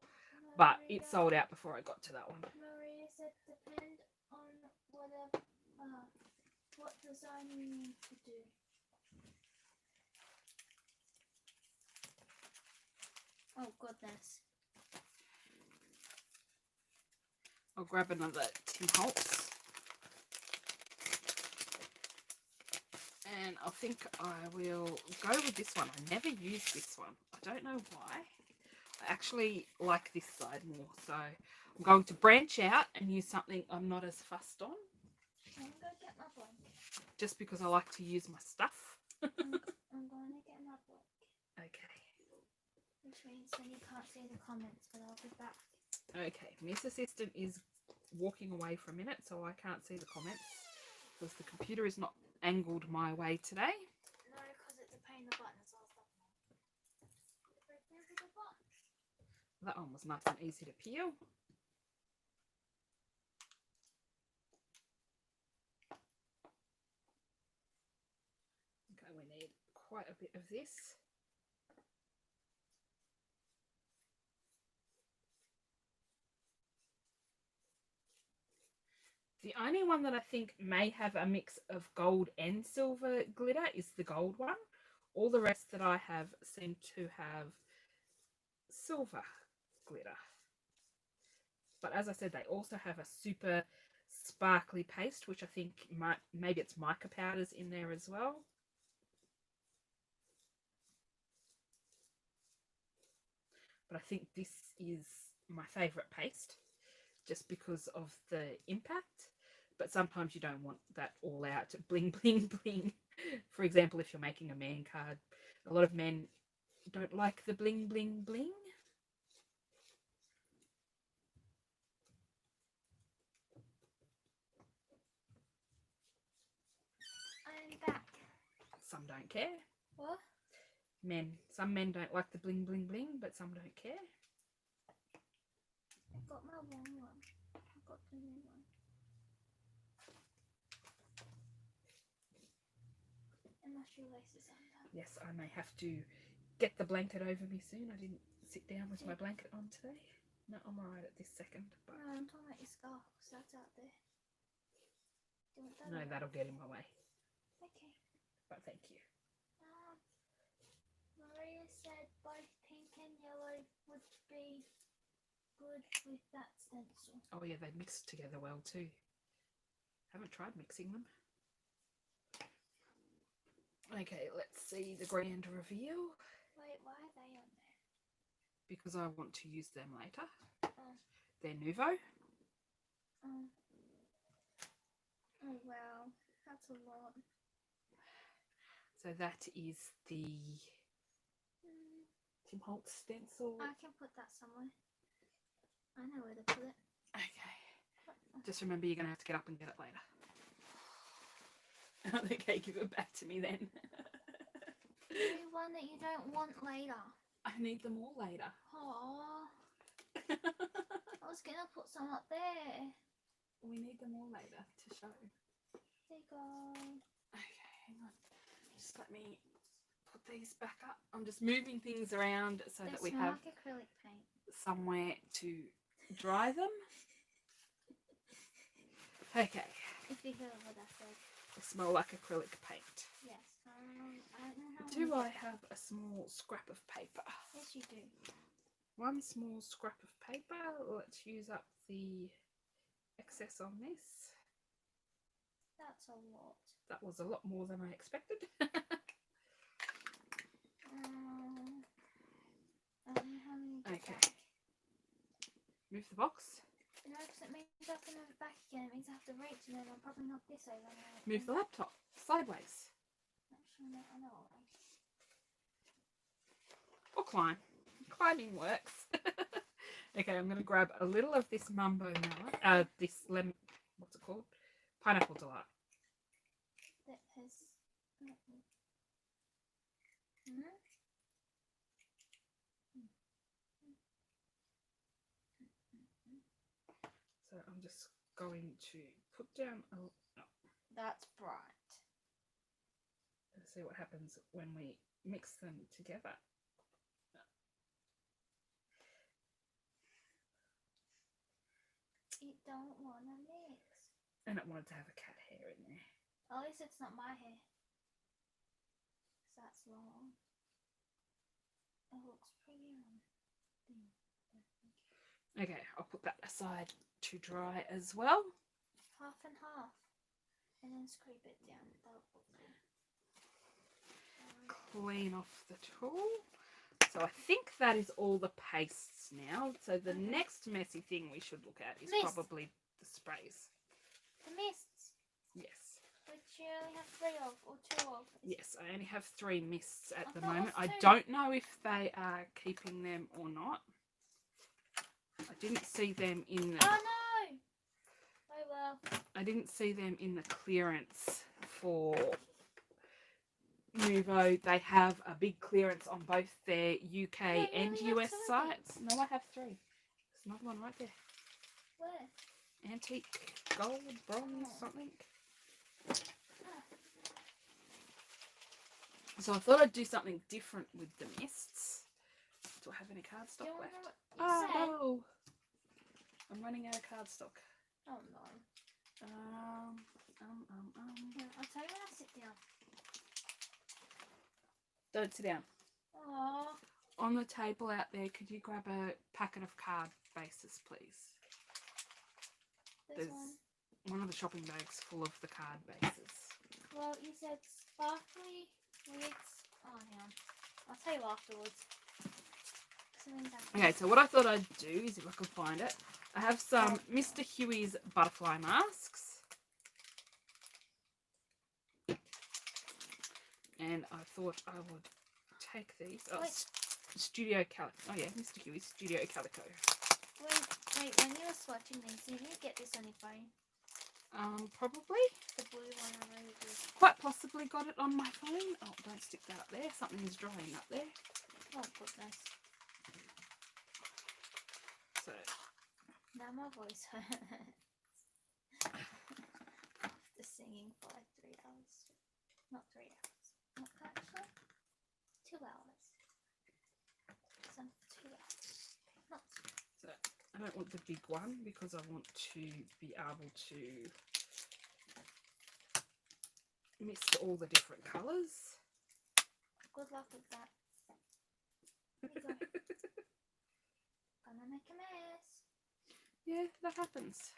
but it sold out before I got to that one. Maria said, depend on whatever, what design you need to do. Oh goodness. I'll grab another Tim Holtz. And I think I will go with this one. I never used this one. I don't know why. I actually like this side more. So I'm going to branch out and use something I'm not as fussed on. I'm going to get my blanket. Just because I like to use my stuff. I'm going to get my blanket. Okay. Which means then you can't see the comments, but I'll be back. Okay, Miss Assistant is walking away for a minute, so I can't see the comments because the computer is not angled my way today. No, because it's a pain in the butt. That one was nice and easy to peel. Okay, we need quite a bit of this. The only one that I think may have a mix of gold and silver glitter is the gold one. All the rest that I have seem to have silver glitter. But as I said, they also have a super sparkly paste, which I think maybe it's mica powders in there as well. But I think this is my favourite paste just because of the impact. But sometimes you don't want that all out bling, bling, bling. For example, if you're making a man card, a lot of men don't like the bling, bling, bling. I'm back. Some don't care. What? Some men don't like the bling, bling, bling, but some don't care. I got my wrong one. I got the new one. And my shoelaces undone. Yes, I may have to get the blanket over me soon. I didn't sit down with my blanket on today. No, I'm alright at this second. But no, I'm talking about your scarf, because that's out there. Do you want that? No, that'll get in my way. Okay. But thank you. Maria said both pink and yellow would be good with that stencil. Oh yeah, they mix together well too. Haven't tried mixing them. Okay, let's see the grand reveal. Wait, why are they on there? Because I want to use them later. Oh. They're Nuvo. Oh. Oh wow, that's a lot. So that is the Tim Holtz stencil. I can put that somewhere. I know where to put it. Okay. Just remember you're going to have to get up and get it later. Okay, give it back to me then. Maybe one that you don't want later. I need them all later. Oh. I was going to put some up there. We need them all later to show. There you go. Okay, hang on. Just let me put these back up. I'm just moving things around so that we have like acrylic paint. somewhere to dry them. Okay. If you heard what I said. They smell like acrylic paint. Yes. I don't know how. Do I have a small scrap of paper? Yes, you do. One small scrap of paper. Let's use up the excess on this. That's a lot. That was a lot more than I expected. Okay. Move the box. No, because it means I have to move it back again. It means I have to reach, and then I'll probably knock this over. Move the laptop sideways. Actually, I know. Or climb. Climbing works. Okay, I'm going to grab a little of this mumbo melon. This lemon. What's it called? Pineapple delight. That has. So I'm just going to put down a. Oh. That's bright. Let's see what happens when we mix them together. You don't want to mix. And it wanted to have a cat hair in there. At least it's not my hair. Because that's long. It looks pretty on. Okay, I'll put that aside to dry as well. Half and half. And then scrape it down. Clean off the tool. So I think that is all the pastes now. So the next messy thing we should look at is probably the sprays. The mists. Yes. Which you only have 3 of or 2 of. Yes, I only have 3 mists at the thought it moment. was I 2. don't know if they are keeping them or not. I didn't see them in the... Oh no! Oh well. I didn't see them in the clearance for Nuvo. They have a big clearance on both their UK and US sites. No, I have 3. There's another one right there. Where? Antique, gold, bronze, something. So I thought I'd do something different with the mists. Do I have any cardstock left? Oh, I'm running out of cardstock. Oh no. I'll tell you when I sit down. Don't sit down. Aww. On the table out there, could you grab a packet of card bases, please? This There's one of the shopping bags full of the card bases. Well, you said sparkly wigs. Oh, yeah. I'll tell you afterwards. Okay, so what I thought I'd do is, if I can find it, I have some Mr. Huey's butterfly masks. And I thought I would take these. Oh, Studio Calico. Oh yeah, Mr. Huey's Studio Calico. Wait, when you were swatching these, did you get this on your phone? Probably. The blue one I really did. Quite possibly got it on my phone. Oh, don't stick that up there. Something is drying up there. Oh, goodness. So. Now my voice hurts. After singing for like 3 hours. Not 3 hours. Not actually. 2 hours. Some 2 hours. Not 2. So I don't want the big one because I want to be able to mist all the different colours. Good luck with that. Gonna make a mess. Yeah, that happens.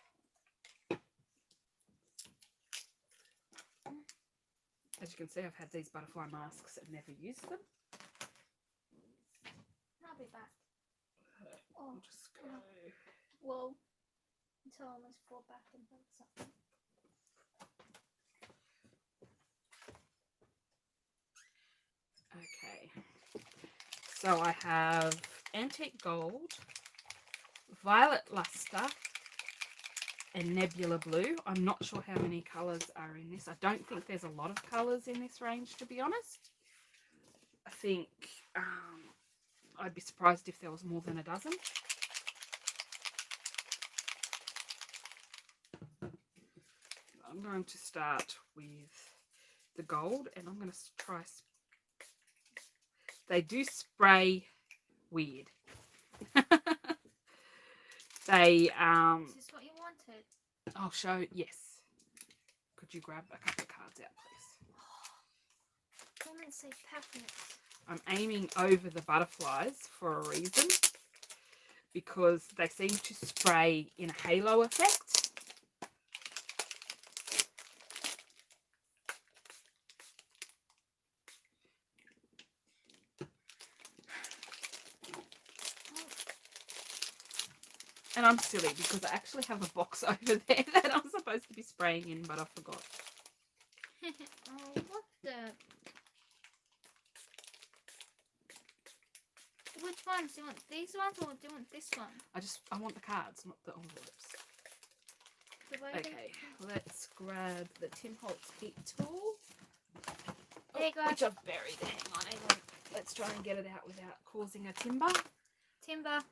As you can see, I've had these butterfly masks and never used them. I'll be back. I'll just go. Whoa. Until I almost fall back and build something. Okay. So So I have Antique Gold, Violet Luster, and Nebula Blue. I'm not sure how many colours are in this. I don't think there's a lot of colours in this range, to be honest. I think I'd be surprised if there was more than a dozen. I'm going to start with the gold, and I'm going to try. They do spray weird. They Is this what you wanted? I'll show. Yes. Could you grab a couple of cards out, please? Don't say packets. I'm aiming over the butterflies for a reason, because they seem to spray in a halo effect. And I'm silly because I actually have a box over there that I'm supposed to be spraying in, but I forgot. Oh, what the... Which ones? Do you want these ones or do you want this one? I want the cards, not the envelopes. Okay, let's grab the Tim Holtz heat tool. There you go. Which I've buried. Hang on, hang on. Let's try and get it out without causing a timber. Timber.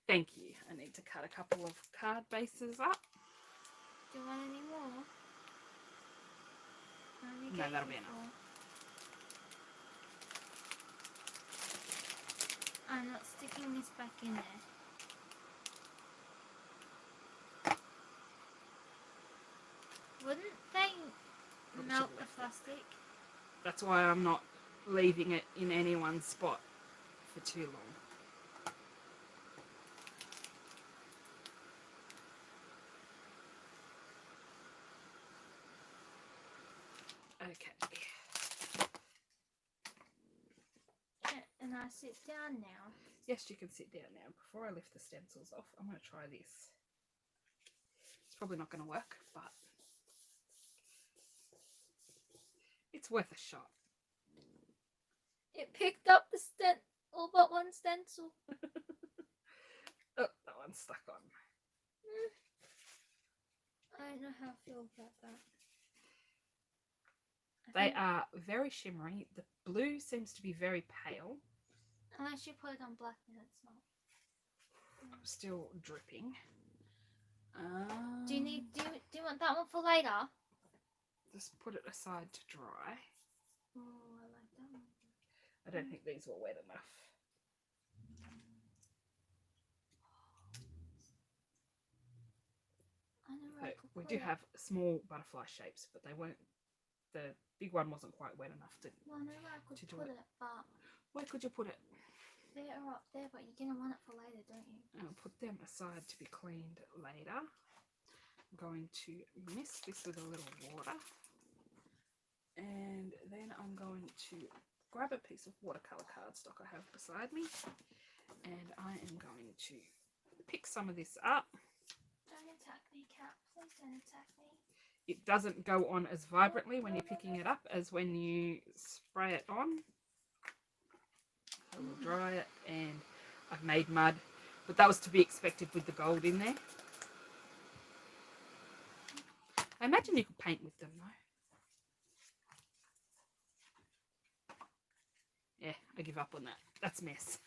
Thank you. I need to cut a couple of card bases up. Do you want any more? No, that'll be enough. I'm not sticking this back in there. Wouldn't they melt the plastic? That's why I'm not leaving it in any one spot for too long. Okay. And I sit down now. Yes, you can sit down now. Before I lift the stencils off, I'm going to try this. It's probably not going to work, but it's worth a shot. It picked up the all but one stencil. Oh, that one's stuck on. I don't know how I feel about that. They are very shimmery. The blue seems to be very pale. Unless you put it on black, then it's not. Still dripping. Do you want that one for later? Just put it aside to dry. Oh, I like that one. I don't think these were wet enough. I know So we do have small butterfly shapes, but they weren't. The big one wasn't quite wet enough to. Well, I know where I could to do put it. it, but Where could you put it? they are up there. But you're gonna want it for later, don't you? I'll put them aside to be cleaned later. I'm going to mist this with a little water, and then I'm going to grab a piece of watercolor cardstock I have beside me, and I am going to pick some of this up. Don't attack me, Cat. Please don't attack me. It doesn't go on as vibrantly when you're picking it up as when you spray it on. So we'll dry it, and I've made mud, but that was to be expected with the gold in there. I imagine you could paint with them though. Yeah, I give up on that. That's a mess.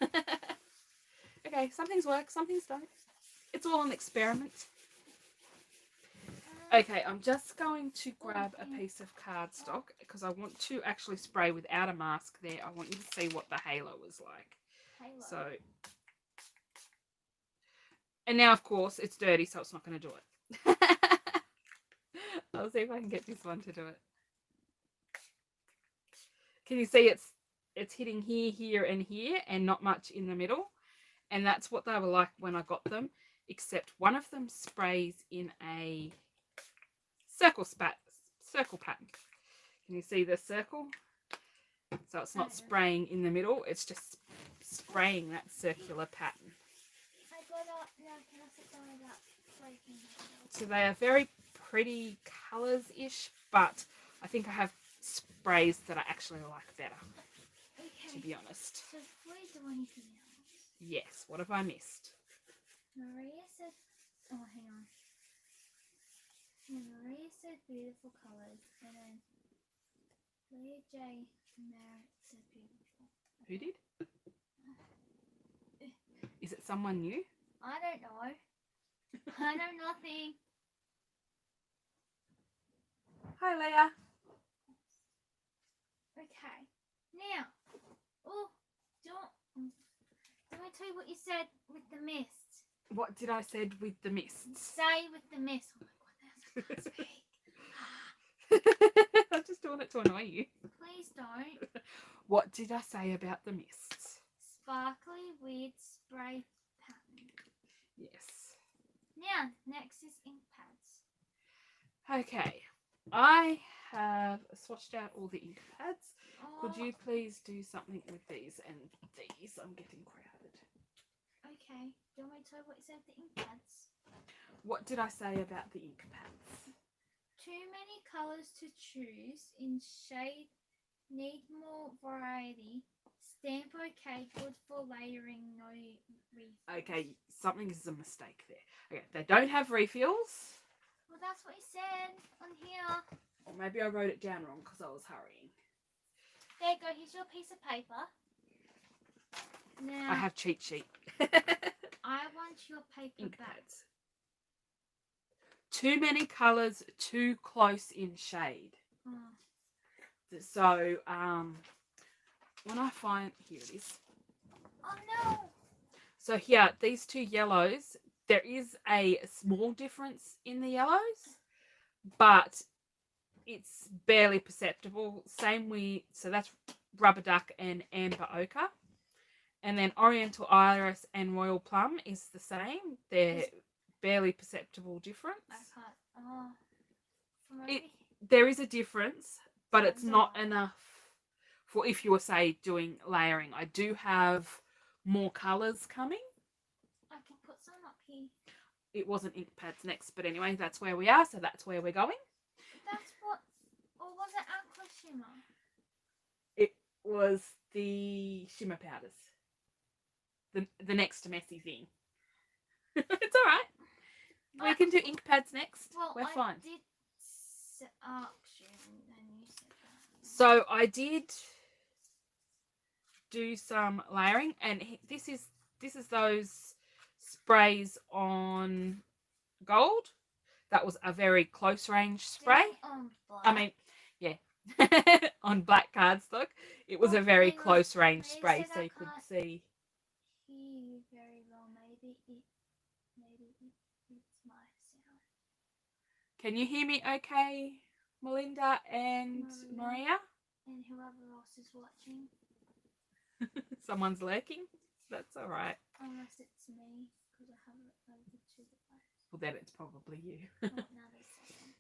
Okay, some things work, some things don't. It's all an experiment. Okay, I'm just going to grab a piece of cardstock because I want to actually spray without a mask there. I want you to see what the halo is like. Halo. So, and now of course it's dirty, so it's not going to do it. I'll see if I can get this one to do it. Can you see it's hitting here, here, and here, and not much in the middle? And that's what they were like when I got them, except one of them sprays in a circle pattern. Can you see the circle? So it's not spraying in the middle, it's just spraying that circular pattern. I got up now. Can I sit down without breaking? So they are very pretty colours-ish, but I think I have sprays that I actually like better. Okay. to be honest. So before you do anything else, Yes, what have I missed? Maria said, oh, hang on. Yeah, Maria said beautiful colours, and then Leah J. Merritt said beautiful. Who did? Is it someone new? I don't know. I know nothing. Hi, Leah. Okay. Now, oh, do I tell you what you said with the mist? What did I said with the mists? Say with the mist. Oh my goodness, I can't speak. I'm just doing it to annoy you. Please don't. What did I say about the mists? Sparkly weird spray pattern. Yes. Now, next is ink pads. Okay. I have swatched out all the ink pads. Oh, Could you please do something with these and these? I'm getting crowded. Okay. Do you want me to tell you what you said with the ink pads? What did I say about the ink pads? Too many colours to choose in shade. Need more variety. Stamp okay. Good for layering. No refills. Okay, something is a mistake there. Okay, they don't have refills. Well, that's what he said on here. Or maybe I wrote it down wrong because I was hurrying. There you go. Here's your piece of paper. Now, I have cheat sheet. I want your paper Ink back. pads. Too many colours, too close in shade. Oh. So, when I find, here it is. Oh no! So here, these two yellows, there is a small difference in the yellows, but it's barely perceptible. Same with, so that's Rubber Duck and Amber Ochre. And then Oriental Iris and Royal Plum is the same. They're barely perceptible difference. I can't. Oh. From over here. There is a difference, but it's Sounds not alright. enough for if you were, say, doing layering. I do have more colours coming. I can put some up here. It wasn't ink pads next, but anyway, that's where we are, so that's where we're going. That's what. Or was it Aqua Shimmer? It was the shimmer powders. The next messy thing. It's all right. We can do ink pads next. Well, we're I fine. did ask you, and you said that. So I did do some layering, and this is those sprays on gold. That was a very close range spray. I mean, yeah, on black cardstock. It was a very hang on. close range They spray, said so I you could can't see. hear you very well. Maybe it's my sound. Can you hear me okay, Melinda and Maria? And whoever else is watching. Someone's lurking. That's all right. Unless it's me, because I have it over to the device. Well, then it's probably you. Oh, now there's second.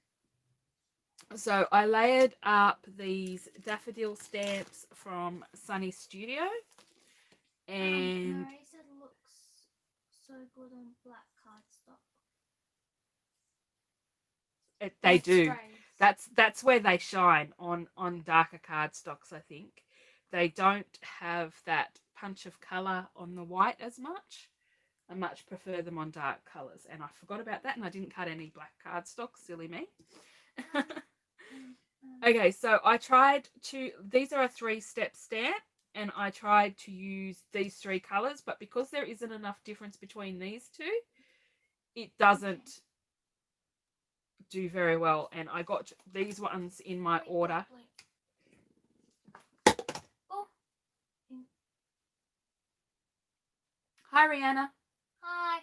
So I layered up these daffodil stamps from Sunny Studio, and Marie said looks so good on black cardstock. they do. Sprays. That's where they shine on darker cardstocks. I think they don't have that punch of colour on the white as much. I much prefer them on dark colours, and I forgot about that, and I didn't cut any black cardstock. Silly me. Okay, so I tried to, these are a 3-step stamp, and I tried to use these 3 colours, but because there isn't enough difference between these two, it doesn't do very well. And I got these ones in my order. Oh. Hi, Rihanna. Hi.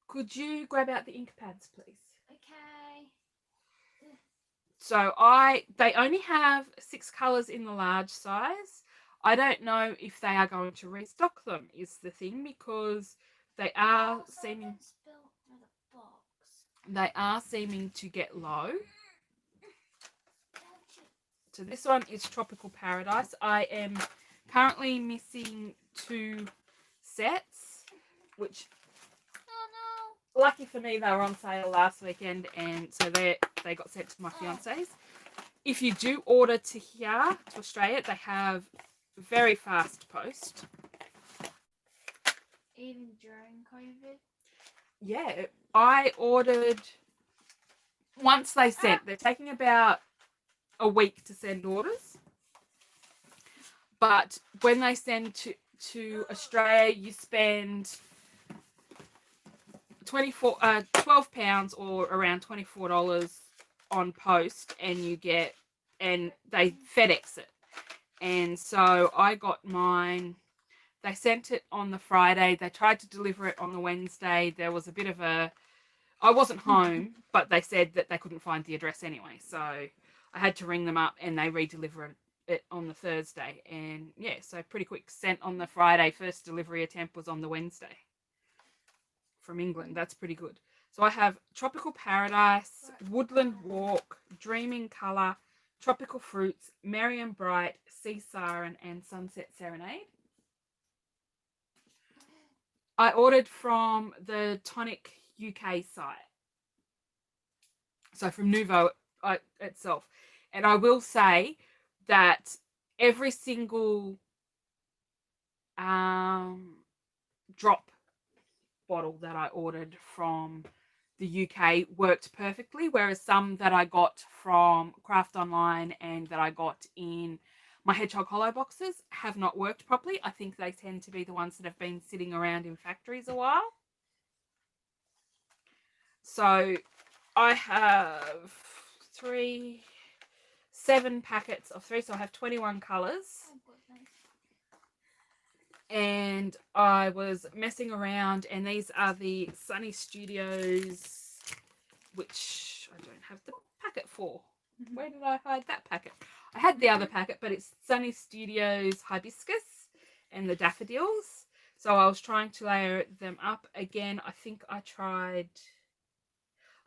Could you grab out the ink pads, please? Okay. So they only have 6 colours in the large size. I don't know if they are going to restock them, is the thing, because they are seeming to get low. So this one is Tropical Paradise. I am currently missing 2 sets, which, lucky for me, they were on sale last weekend, and so they got sent to my fiance's. If you do order to here, to Australia, they have very fast post. Even during COVID. Yeah, I ordered once they sent. They're taking about a week to send orders. But when they send to Australia, you spend 12 pounds or around $24 on post, and you get, and they FedEx it. And so I got mine. They sent it on the Friday. They tried to deliver it on the Wednesday. There was a bit of a, I wasn't home, but they said that they couldn't find the address anyway. So I had to ring them up, and they re-delivered it on the Thursday. And yeah, so pretty quick. Sent on the Friday. First delivery attempt was on the Wednesday from England. That's pretty good. So I have Tropical Paradise, Woodland Walk, Dreaming Colour, Tropical Fruits, Merry and Bright, Sea Siren, and Sunset Serenade. I ordered from the Tonic UK site. So from Nuvo itself. And I will say that every single drop bottle that I ordered from the UK worked perfectly, whereas some that I got from Craft Online and that I got in my Hedgehog Hollow boxes have not worked properly. I think they tend to be the ones that have been sitting around in factories a while. So I have 7 packets of 3, so I have 21 colours. And I was messing around, and these are the Sunny Studios, which I don't have the packet for. Where did I hide that packet? I had the other packet, but it's Sunny Studios Hibiscus and the Daffodils. So I was trying to layer them up again. I think I tried,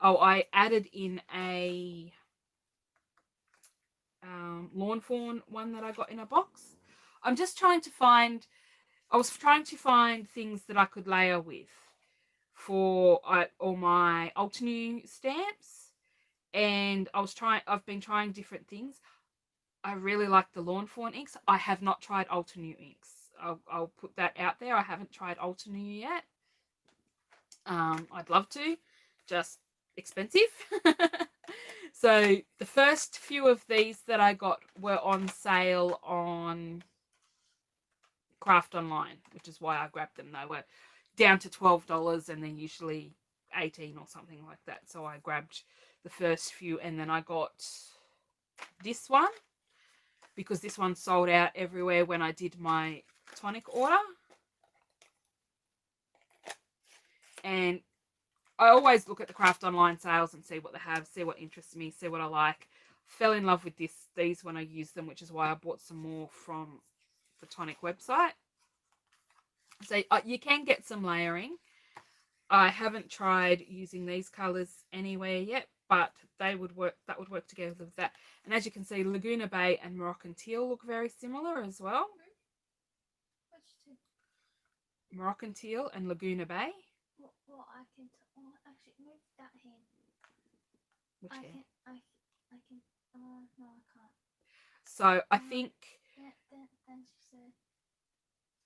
I added in a Lawn Fawn one that I got in a box. I'm just trying to find, I was trying to find things that I could layer with for all my Altenew stamps, and I've been trying different things. I really like the Lawn Fawn inks. I have not tried Altenew inks. I'll put that out there. I haven't tried Altenew yet. I'd love to, just expensive. So the first few of these that I got were on sale on Craft Online, which is why I grabbed them. They were down to $12 and then usually 18 or something like that. So I grabbed the first few, and then I got this one because this one sold out everywhere when I did my tonic order. And I always look at the Craft Online sales and see what they have, see what interests me, see what I like. Fell in love with these when I used them, which is why I bought some more from the Tonic website. So you can get some layering. I haven't tried using these colours anywhere yet, but they would work. That would work together with that. And as you can see, Laguna Bay and Moroccan Teal look very similar as well. Moroccan Teal and Laguna Bay. Well, I can actually move that hand. Which hand? I can. No, I can't. So I think Then she said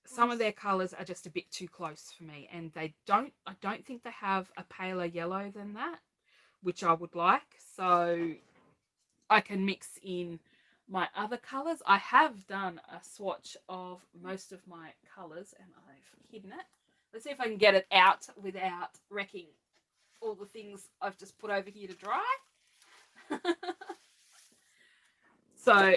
some of their colours are just a bit too close for me, and I don't think they have a paler yellow than that, which I would like. So I can mix in my other colours. I have done a swatch of most of my colours, and I've hidden it. Let's see if I can get it out without wrecking all the things I've just put over here to dry. So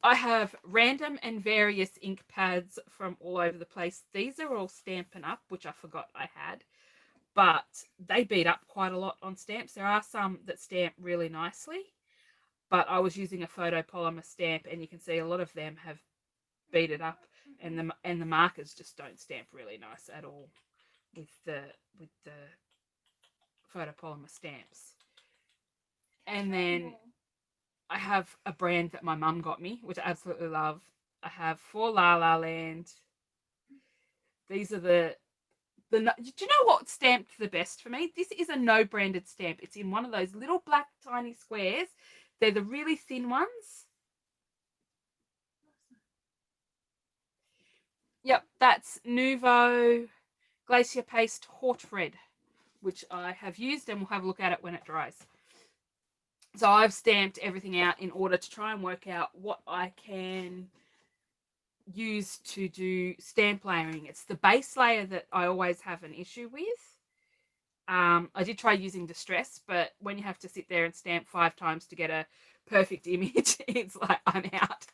I have random and various ink pads from all over the place. These are all Stampin' Up, which I forgot I had, but they beat up quite a lot on stamps. There are some that stamp really nicely, but I was using a photopolymer stamp, and you can see a lot of them have beat it up, and the markers just don't stamp really nice at all with the photopolymer stamps. And then I have a brand that my mum got me, which I absolutely love. I have For La La Land. These are do you know what stamped the best for me? This is a no branded stamp. It's in one of those little black tiny squares. They're the really thin ones. Yep, that's Nuvo Glacier Paste Hot Red, which I have used, and we'll have a look at it when it dries. So I've stamped everything out in order to try and work out what I can use to do stamp layering. It's the base layer that I always have an issue with. I did try using Distress, but when you have to sit there and stamp 5 times to get a perfect image, it's like, I'm out.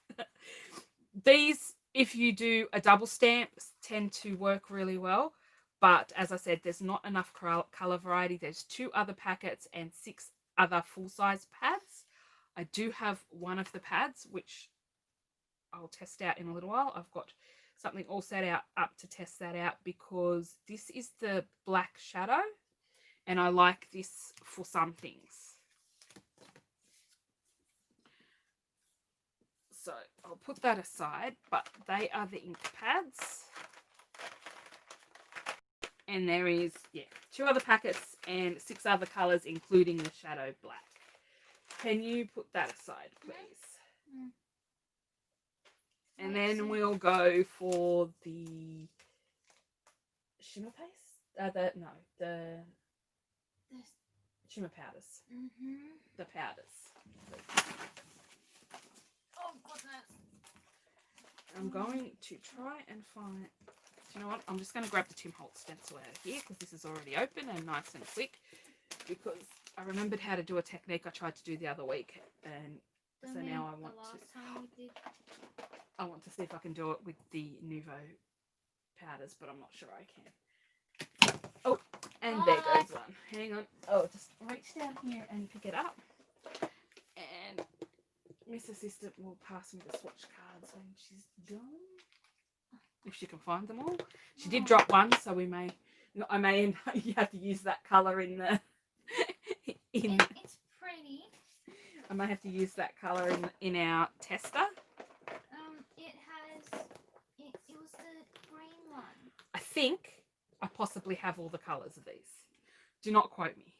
These, if you do a double stamp, tend to work really well. But as I said, there's not enough color variety. There's 2 other packets and 6 other full-size pads. I do have one of the pads, which I'll test out in a little while. I've got something all set up to test that out, because this is the black shadow, and I like this for some things. So I'll put that aside, but they are the ink pads. And there is, 2 other packets and 6 other colours, including the shadow black. Can you put that aside, please? Mm. And then we'll go for the shimmer paste. The shimmer powders. The powders. Oh goodness! I'm going to try and find. Do you know what? I'm just going to grab the Tim Holtz stencil out of here, because this is already open and nice and quick. Because I remembered how to do a technique I tried to do the other week, and so now I want I want to see if I can do it with the Nuvo powders, but I'm not sure I can. Oh, and there goes one. Hang on. Oh, just reach down here and pick it up. And Miss Assistant will pass me the swatch cards when she's done, if she can find them all. She did drop one, so you have to use that colour in the It's pretty. I may have to use that colour in our tester. It was the green one. I think I possibly have all the colours of these. Do not quote me.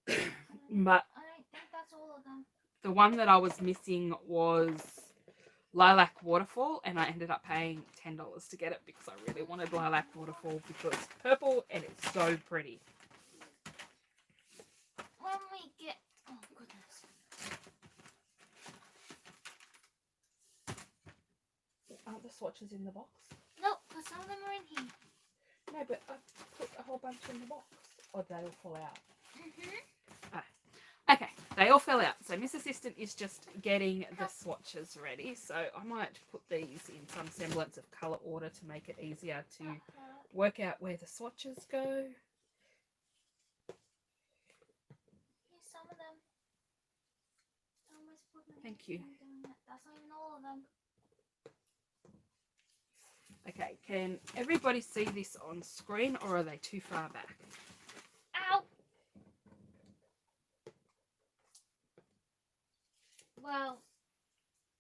But I don't think that's all of them. the one that I was missing was Lilac Waterfall, and I ended up paying $10 to get it, because I really wanted Lilac Waterfall because it's purple and it's so pretty. When we get... Oh, goodness. Aren't the swatches in the box? No, because some of them are in here. No, but I put a whole bunch in the box. Or they all fall out. Okay, they all fell out. So Miss Assistant is just getting the swatches ready. So I might put these in some semblance of colour order to make it easier to work out where the swatches go. Here's some of them. I almost put my Thank you. doing that. That's not even all of them. Okay, can everybody see this on screen, or are they too far back? Ow! Well,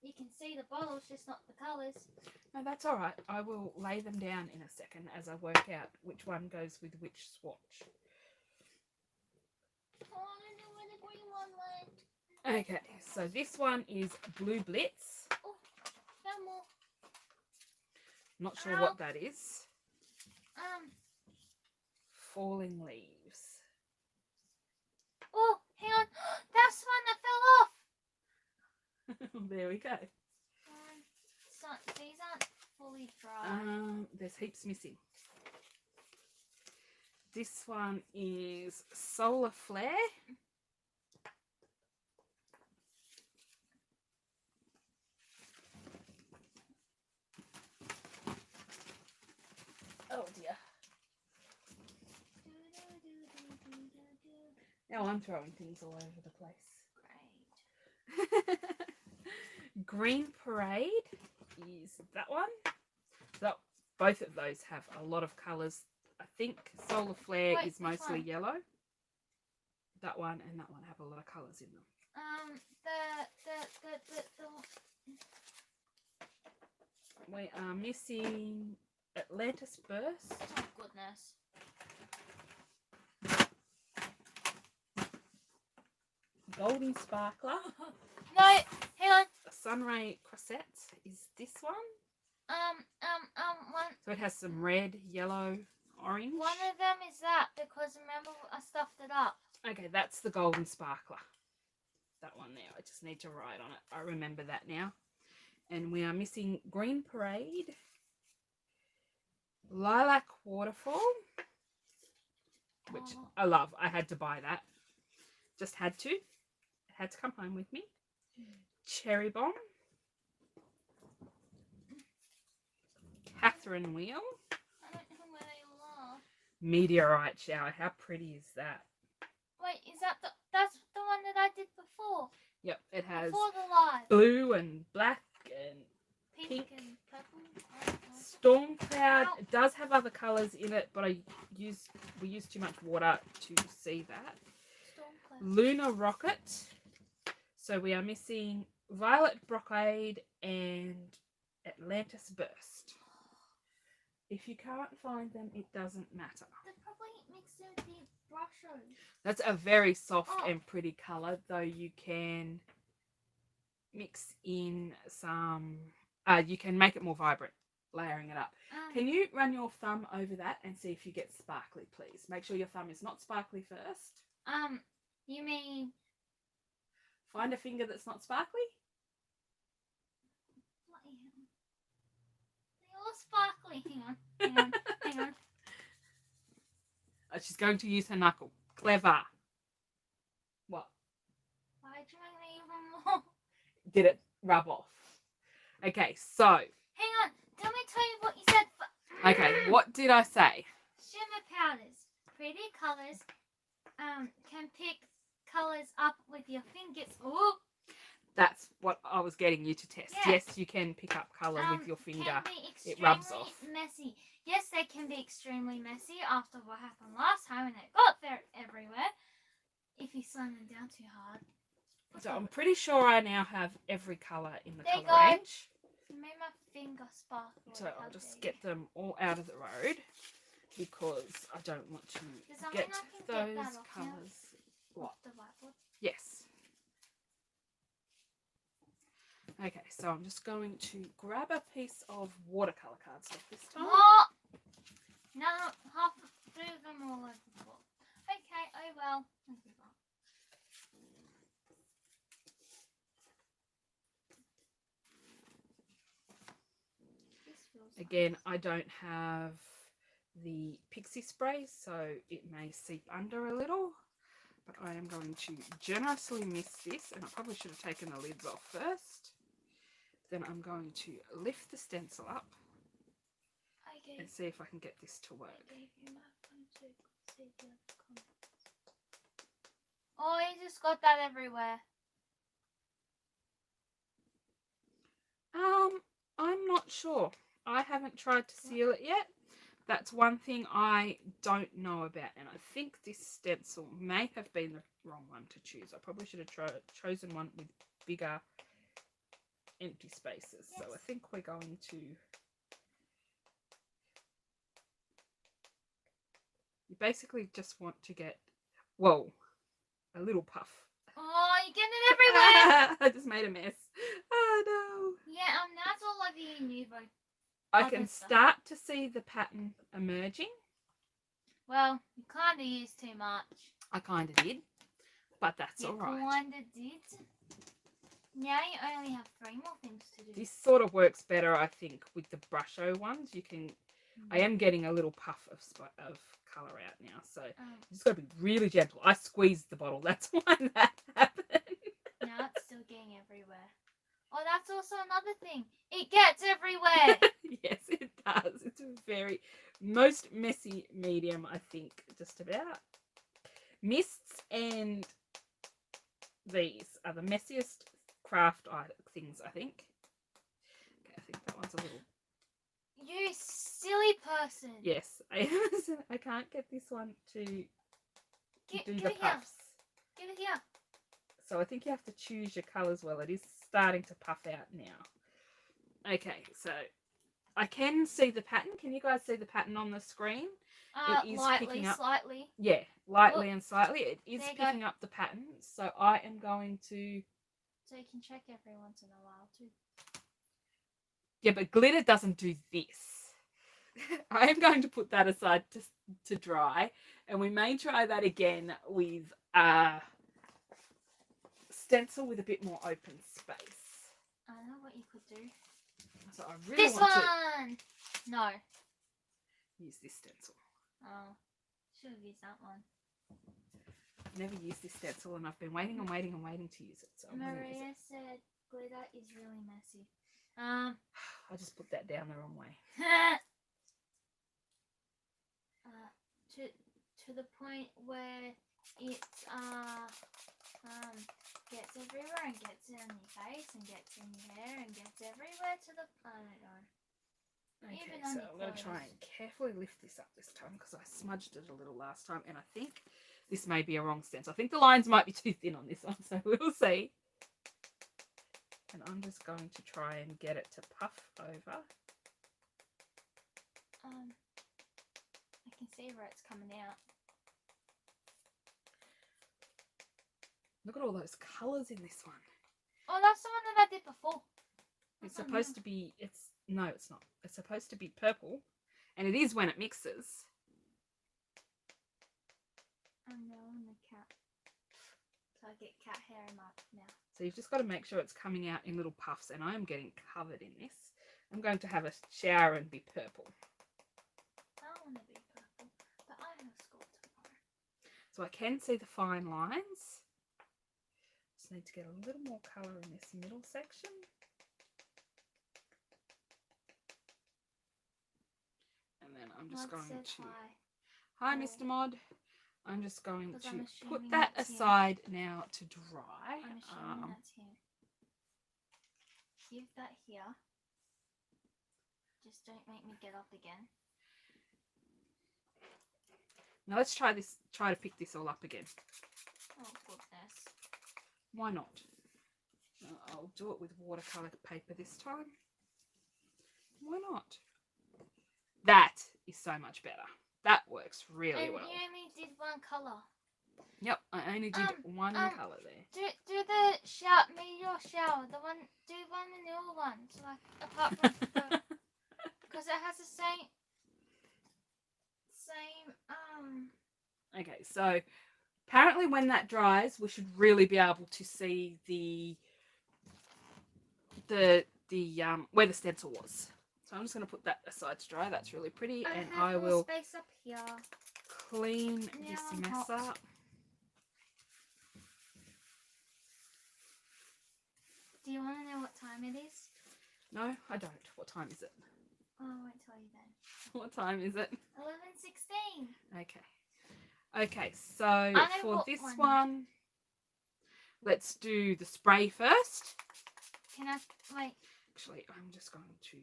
you can see the bottles, just not the colours. No, that's all right. I will lay them down in a second as I work out which one goes with which swatch. Oh, I don't know where the green one went. Okay, so this one is Blue Blitz. Oh, found more. Not sure what that is. Falling Leaves. Oh, hang on. That's the one that fell off. There we go. So these aren't fully dry. There's heaps missing. This one is Solar Flare. Oh dear. Now I'm throwing things all over the place. Great. Green Parade is that one. So both of those have a lot of colours. I think Solar Flare is mostly yellow. That one and that one have a lot of colours in them. We are missing Atlantis Burst. Oh goodness. Golden Sparkler. No, hang on. Sunray Crosette is this one. One. So it has some red, yellow, orange. One of them is that because remember I stuffed it up. Okay, that's the golden sparkler. That one there. I just need to write on it. I remember that now. And we are missing Green Parade, Lilac Waterfall, which I love. I had to buy that. Just had to. It had to come home with me. Cherry Bomb, Catherine Wheel, I don't know where they all are. Meteorite Shower. How pretty is that? Wait, is that that's the one that I did before? Yep, it has Before the live. blue and black and Pink pink. and purple. Storm Cloud. It does have other colours in it, but we use too much water to see that. Storm cloud. Lunar Rocket. So we are missing Violet Brocade and Atlantis Burst. If you can't find them, it doesn't matter. They're probably mixed in with the brushes. That's a very soft and pretty colour, though you can mix in some... you can make it more vibrant, layering it up. Can you run your thumb over that and see if you get sparkly, please? Make sure your thumb is not sparkly first. You mean... Find a finger that's not sparkly. Bloody hell. They're all sparkly. Hang on. Hang on. She's going to use her knuckle. Clever. What? Why'd you make me even more? Did it rub off? Okay, so... Hang on. Let me tell you what you said. Okay, what did I say? Shimmer powders. Pretty colours. Can pick colours up with your fingers. Ooh. That's what I was getting you to test. Yeah. Yes, you can pick up colour with your finger. Can be It rubs off. Messy. Yes, they can be extremely messy after what happened last time and it got there everywhere. If you slam them down too hard. So I'm pretty sure I now have every colour in the There you colour go. range. You made my finger sparkle. So I'll just get them all out of the road because I don't want to Does that get mean I can those get that off now? colours. What? The whiteboard. Yes. Okay, so I'm just going to grab a piece of watercolour cardstock this time. What? No, half threw them all over the board. Okay, oh well. Again, I don't have the pixie spray, so it may seep under a little. But I am going to generously mist this, and I probably should have taken the lids off first. Then I'm going to lift the stencil up and see if I can get this to work. Oh, you just got that everywhere. I'm not sure. I haven't tried to seal it yet. That's one thing I don't know about, and I think this stencil may have been the wrong one to choose. I probably should have chosen one with bigger empty spaces. Yes. So I think we're going to... You basically just want to get, whoa, a little puff. Oh, you're getting it everywhere. I just made a mess. Oh no. Yeah, that's all over your Nuvo. I can start to see the pattern emerging. Well, you kind of used too much. I kind of did, but that's all right. You kind of did. Now you only have 3 more things to do. This sort of works better, I think, with the brusho ones. You can. I am getting a little puff of colour out now, so you just got to be really gentle. I squeezed the bottle. That's why that happened. Now it's still getting everywhere. Oh, that's also another thing. It gets everywhere. Yes, it does. It's a very most messy medium, I think, just about. Mists and these are the messiest craft things, I think. Okay, I think that one's a little... You silly person. Yes, I can't get this one to do the puffs. Get it here. So I think you have to choose your colours well. It is starting to puff out now. Okay, so I can see the pattern. Can you guys see the pattern on the screen? It is picking up, slightly. Yeah, lightly and slightly. It is picking up the pattern. So I am going to... So you can check every once in a while too. Yeah, but glitter doesn't do this. I am going to put that aside to dry, and we may try that again with stencil with a bit more open space. I know what you could do. So I really This want one! No. to use this stencil. Oh, should have used that one. I've never used this stencil, and I've been waiting and waiting and waiting to use it. So Maria said glitter is really messy. I just put that down the wrong way. To the point where it gets everywhere and gets in your face and gets in your hair and gets everywhere to the I don't know. Okay, Even on so your I'm going to try clothes. and carefully lift this up this time because I smudged it a little last time, and I think this may be a wrong stencil. I think the lines might be too thin on this one, so we'll see. And I'm just going to try and get it to puff over. I can see where it's coming out. Look at all those colours in this one. Oh, that's the one that I did before. It's supposed to be, no, it's not. It's supposed to be purple, and it is when it mixes. I'm knowing the cat. So I get cat hair in my mouth. So you've just got to make sure it's coming out in little puffs, and I am getting covered in this. I'm going to have a shower and be purple. I don't want to be purple, but I have school tomorrow. So I can see the fine lines. Just need to get a little more colour in this middle section. And then I'm just going to... Hi, Mr. Mod. I'm just going to put that aside now to dry. I'm assuming that's him. Give that here. Just don't make me get up again. Now let's try this. Try to pick this all up again. Oh goodness. Why not? I'll do it with watercolour paper this time. Why not? That is so much better. That works really and well. you only did one colour. Yep, I only did one colour there. Do the meteor shower. Do one in the other one. So like apart from because it has the same. Okay, so apparently when that dries, we should really be able to see the where the stencil was. So I'm just going to put that aside to dry. That's really pretty, and I will space up here. Clean this mess up. Do you want to know what time it is? No, I don't. What time is it? Oh, I won't tell you then. What time is it? 11:16. Okay. Okay, so for this one, let's do the spray first. Can I wait? Actually, I'm just going to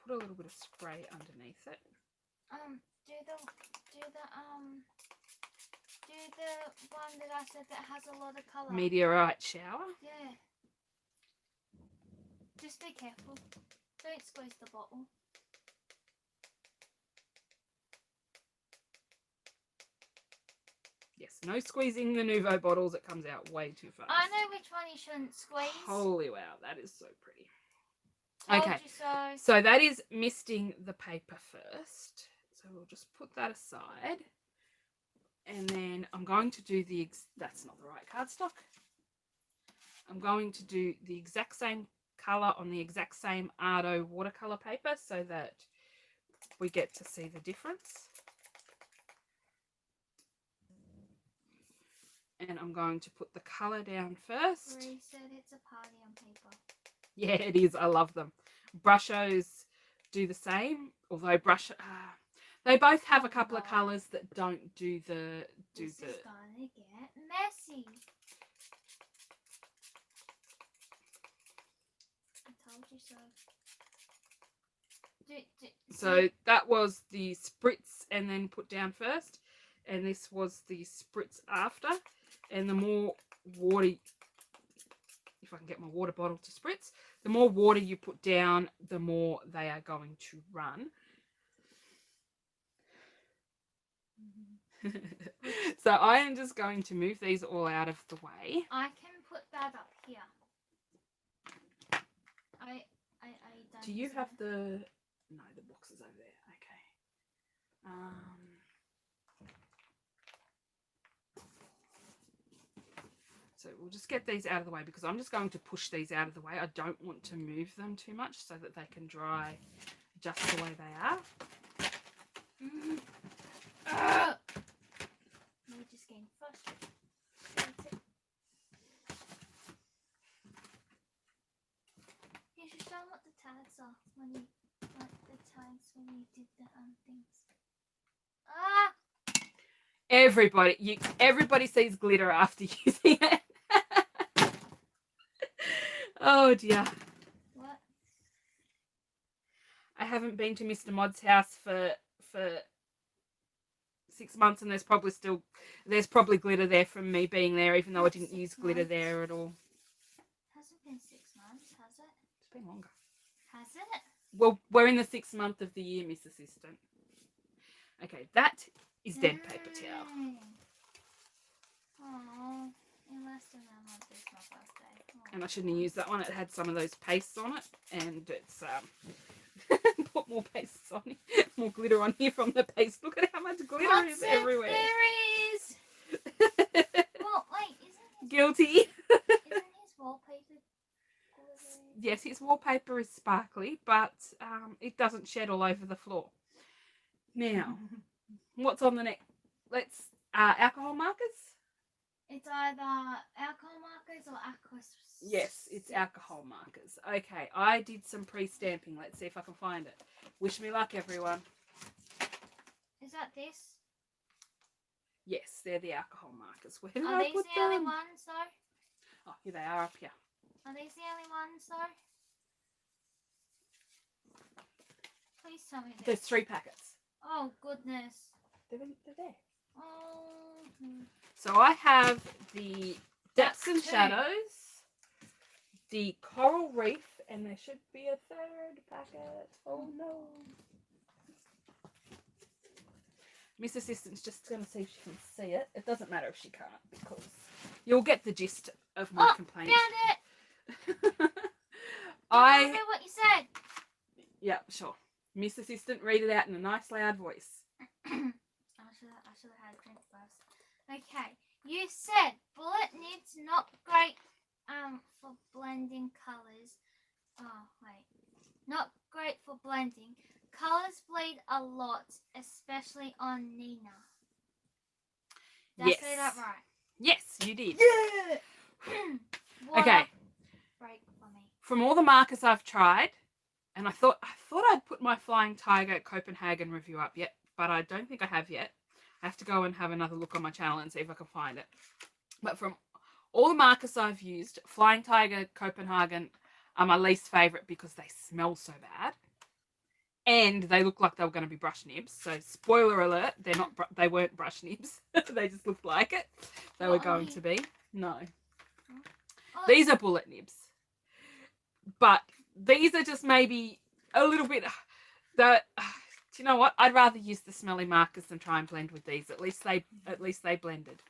put a little bit of spray underneath it. Do the one that I said that has a lot of colour. Meteorite shower. Yeah. Just be careful. Don't squeeze the bottle. Yes, no squeezing the Nuvo bottles. It comes out way too fast. I know which one you shouldn't squeeze. Holy wow, that is so pretty. Told okay, you so. So that is misting the paper first. So we'll just put that aside. And then I'm going to do that's not the right cardstock. I'm going to do the exact same colour on the exact same Arty watercolour paper so that we get to see the difference. And I'm going to put the colour down first. Marie said it's a party on paper. Yeah, it is. I love them. Brushos do the same, although they both have a couple of colours that don't do the... This is gonna get messy. I told you so. So that was the spritz and then put down first, and this was the spritz after. And the more water, if I can get my water bottle to spritz, the more water you put down, the more they are going to run. So I am just going to move these all out of the way. I can put that up here. I done. Do you this have one. the... No, the box is over there. Okay. So we'll just get these out of the way because I'm just going to push these out of the way. I don't want to move them too much so that they can dry just the way they are. We're just getting frustrated. That's it. You should show what the tags are when you like the tags when you did the things. Ah! Everybody sees glitter after using it. Oh dear. What? I haven't been to Mr. Mod's house for 6 months, and there's probably glitter there from me being there, even though I didn't use glitter there at all. Hasn't been 6 months, has it? It's been longer. Has it? Well, we're in the 6th month of the year, Miss Assistant. Okay, that is dead paper towel. Oh, in less than a month is my birthday. Aww. And I shouldn't have used that one. It had some of those pastes on it, and it's put more pastes on it, more glitter on here from the paste. Look at how much glitter is everywhere. There is. Well, wait, isn't Guilty. his wallpaper glittery? Yes, his wallpaper is sparkly, but it doesn't shed all over the floor. Now, what's on the next? Let's alcohol markers. It's either alcohol markers or aqua. Yes, it's alcohol markers. Okay, I did some pre-stamping. Let's see if I can find it. Wish me luck, everyone. Is that this? Yes, they're the alcohol markers. Where did Are I these put the only them? ones though? Oh, here they are up here. Are these the only ones though? Please tell me There's this. 3 packets. Oh goodness. They're there. Oh. So I have the Depths and That's 2. Shadows, the Coral Reef, and there should be a 3rd packet. Oh no. Miss Assistant's just going to see if she can see it. It doesn't matter if she can't because you'll get the gist of my complaint. Found it! I know what you said. Yeah, sure. Miss Assistant, read it out in a nice loud voice. I should have had a drink first. Okay, you said bullet nibs not great for blending colours. Oh wait, not great for blending. Colours bleed a lot, especially on Nina. Did I say that right? Yes, you did. Yeah. Okay. Break for me. From all the markers I've tried, and I thought I'd put my Flying Tiger Copenhagen review up yet, but I don't think I have yet. I have to go and have another look on my channel and see if I can find it. But from all the markers I've used, Flying Tiger Copenhagen are my least favourite because they smell so bad. And they look like they were going to be brush nibs. So spoiler alert, they weren't brush nibs. They just looked like it. They were going to be. No. Oh. These are bullet nibs. But these are just maybe a little bit... do you know what? I'd rather use the smelly markers than try and blend with these. At least they blended.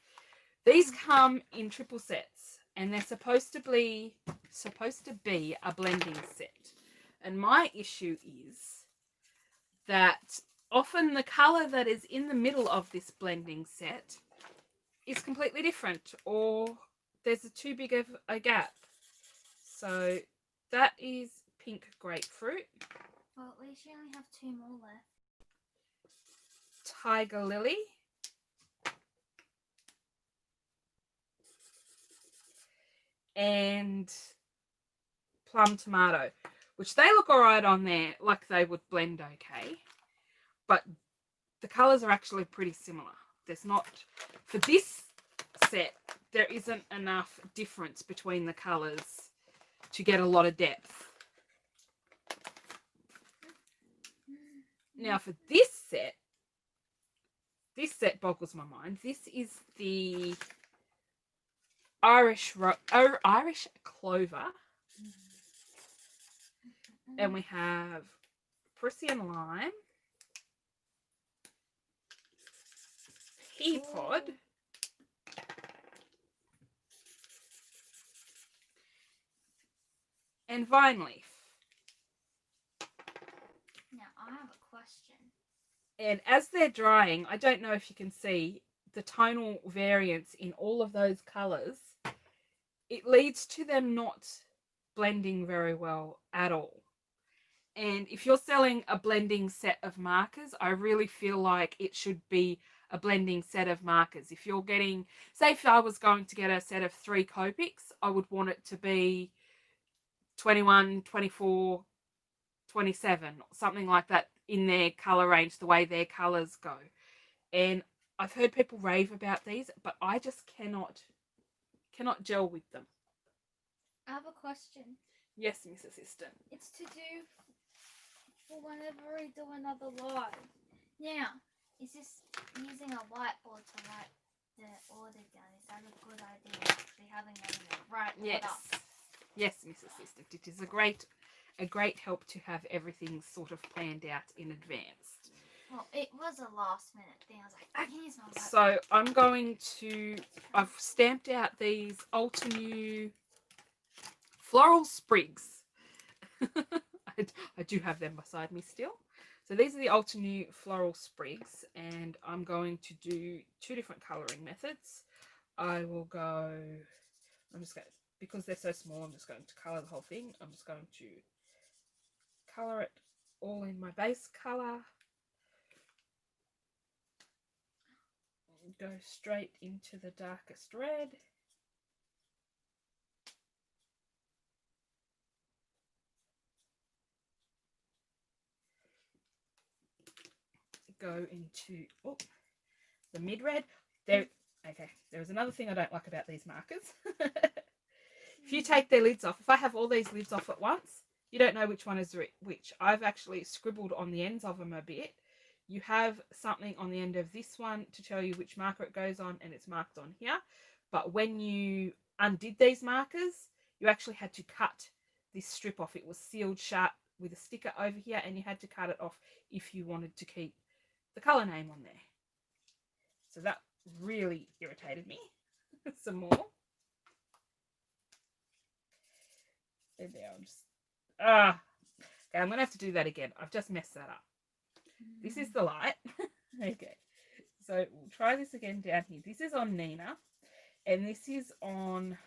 These come in triple sets. And they're supposed to be a blending set. And my issue is that often the colour that is in the middle of this blending set is completely different, or there's too big of a gap. So that is pink grapefruit. Well, at least you only have 2 more left. Tiger lily. And plum tomato, which they look alright on there, like they would blend okay. But the colours are actually pretty similar. There's not, for this set, there isn't enough difference between the colours to get a lot of depth. Now for this set boggles my mind. This is the Irish clover. And we have Prussian lime, pea pod, and vine leaf. question. And as they're drying, I don't know if you can see the tonal variance in all of those colours. It leads to them not blending very well at all. And if you're selling a blending set of markers, I really feel like it should be a blending set of markers. If you're getting, say if I was going to get a set of 3 Copics, I would want it to be 21, 24, 27, something like that in their colour range, the way their colours go. And I've heard people rave about these, but I just cannot gel with them. I have a question. Yes, Miss Assistant. It's to do for whenever we do another live. Now, is this using a whiteboard to write the order down? Is that a good idea? Actually having it in the right order? Yes, Miss Assistant. It is a great help to have everything sort of planned out in advance. Well, it was a last minute thing. I was like, I can use my whiteboard. So I'm going to, I've stamped out these Ultinew floral sprigs. I do have them beside me still. So these are the Ultinew floral sprigs, and I'm going to do 2 different colouring methods. I will go, I'm just going to, because they're so small, I'm just going to colour the whole thing. I'm just going to colour it all in my base colour. Go straight into the darkest red. Go into the mid red. There was another thing I don't like about these markers. If you take their lids off, if I have all these lids off at once, you don't know which one is which. I've actually scribbled on the ends of them a bit. You have something on the end of this one to tell you which marker it goes on, and it's marked on here. But when you undid these markers, you actually had to cut this strip off. It was sealed shut with a sticker over here, and you had to cut it off if you wanted to keep the colour name on there. So that really irritated me. Some more. And now I'm just okay, I'm gonna have to do that again. I've just messed that up. This is the light. Okay, so we'll try this again down here. This is on Nina, and this is on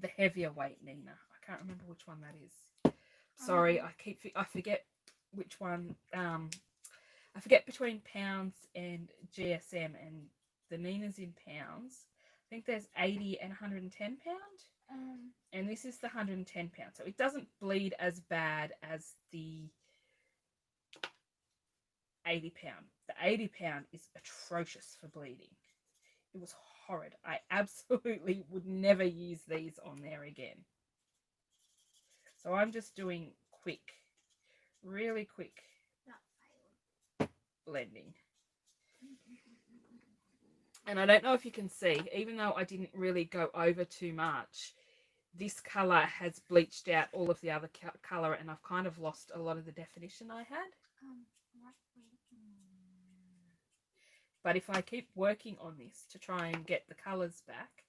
the heavier weight Nina. I can't remember which one that is. Sorry, I forget which one. I forget between pounds and GSM, and the Nina's in pounds. I think there's 80 and 110 pound. And this is the 110 pound. So it doesn't bleed as bad as the 80 pound. The 80 pound is atrocious for bleeding. It was horrid. I absolutely would never use these on there again. So I'm just doing quick, really quick blending. And I don't know if you can see, even though I didn't really go over too much, this colour has bleached out all of the other colour, and I've kind of lost a lot of the definition I had. But if I keep working on this to try and get the colours back,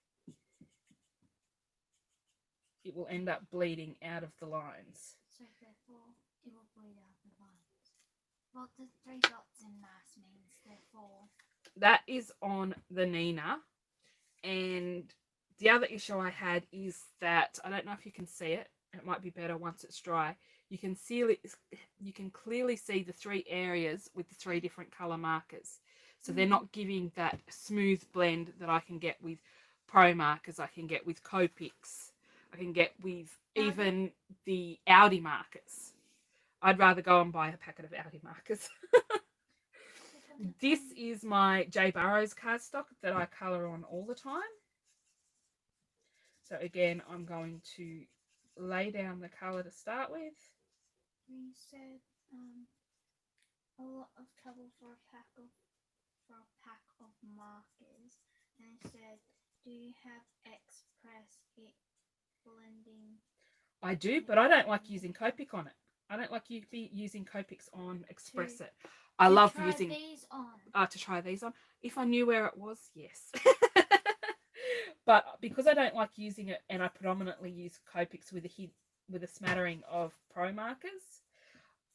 it will end up bleeding out of the lines. So therefore, it will bleed out the lines. What the 3 dots in mass means, therefore. That is on the Nina. And the other issue I had is that, I don't know if you can see it, it might be better once it's dry. You can clearly see the 3 areas with the 3 different colour markers. So they're not giving that smooth blend that I can get with Pro markers, I can get with Copics, I can get with even the Audi markers. I'd rather go and buy a packet of Audi markers. This is my J Burrows cardstock that I colour on all the time. So again, I'm going to lay down the colour to start with. You said a lot of trouble for a pack of markers, and I said, do you have Express it blending? I do, but I don't like using Copic on it. I don't like you be using Copics on Express it. I love using these on. To try these on. If I knew where it was, yes. But because I don't like using it, and I predominantly use Copics with a smattering of Pro markers,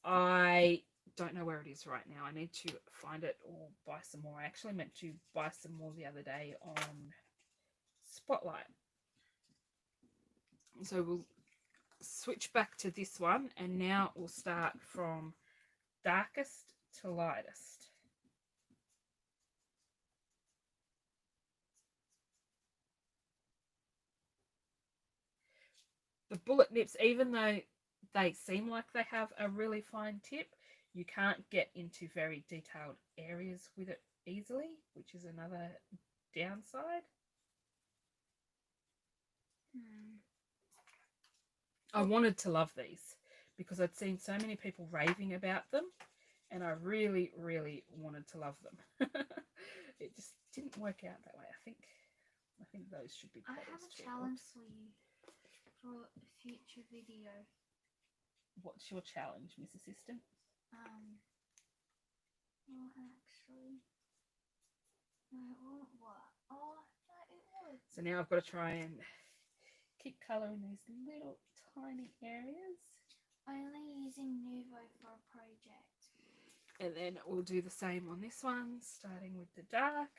I don't know where it is right now. I need to find it or buy some more. I actually meant to buy some more the other day on Spotlight. So we'll switch back to this one, and now we'll start from darkest to lightest. The bullet nips, even though they seem like they have a really fine tip, you can't get into very detailed areas with it easily, which is another downside. I wanted to love these because I'd seen so many people raving about them, and I really, really wanted to love them. It just didn't work out that way. I think those should be. I have a challenge for you for a future video. What's your challenge, Miss Assistant? Well, actually, no, it won't work. Oh, no, it would. So now I've got to try and keep colouring these little tiny areas. Only using Nuvo for a project. And then we'll do the same on this one, starting with the dark.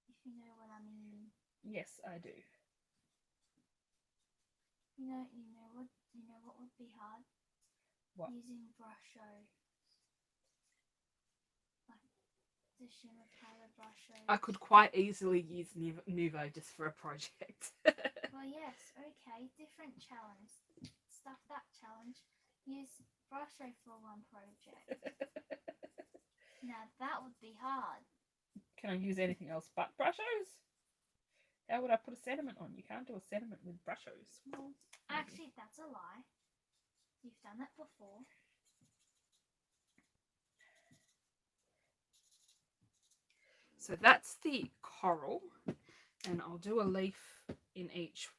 If you know what I mean. Yes, I do. You know what would be hard? What? Using brushes. Like the Shimmer powder brushes. I could quite easily use Nuvo just for a project. Well, yes, okay, different challenge. Stuff that challenge. Use brushes for one project. Now that would be hard. Can I use anything else but brushes? How would I put a sediment on? You can't do a sediment with brushes. Well, actually, that's a lie. You've done that before. So that's the coral, and I'll do a leaf in each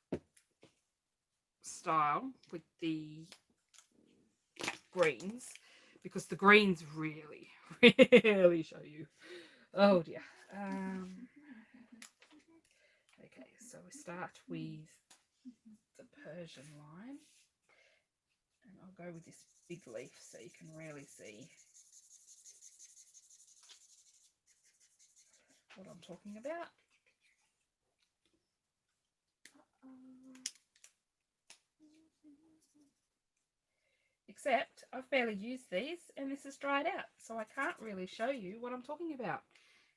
style with the greens, because the greens really, really show you. Oh dear. Okay, so we start with the Persian line, and I'll go with this big leaf so you can really see what I'm talking about. Except I've barely used these, and this is dried out, so I can't really show you what I'm talking about.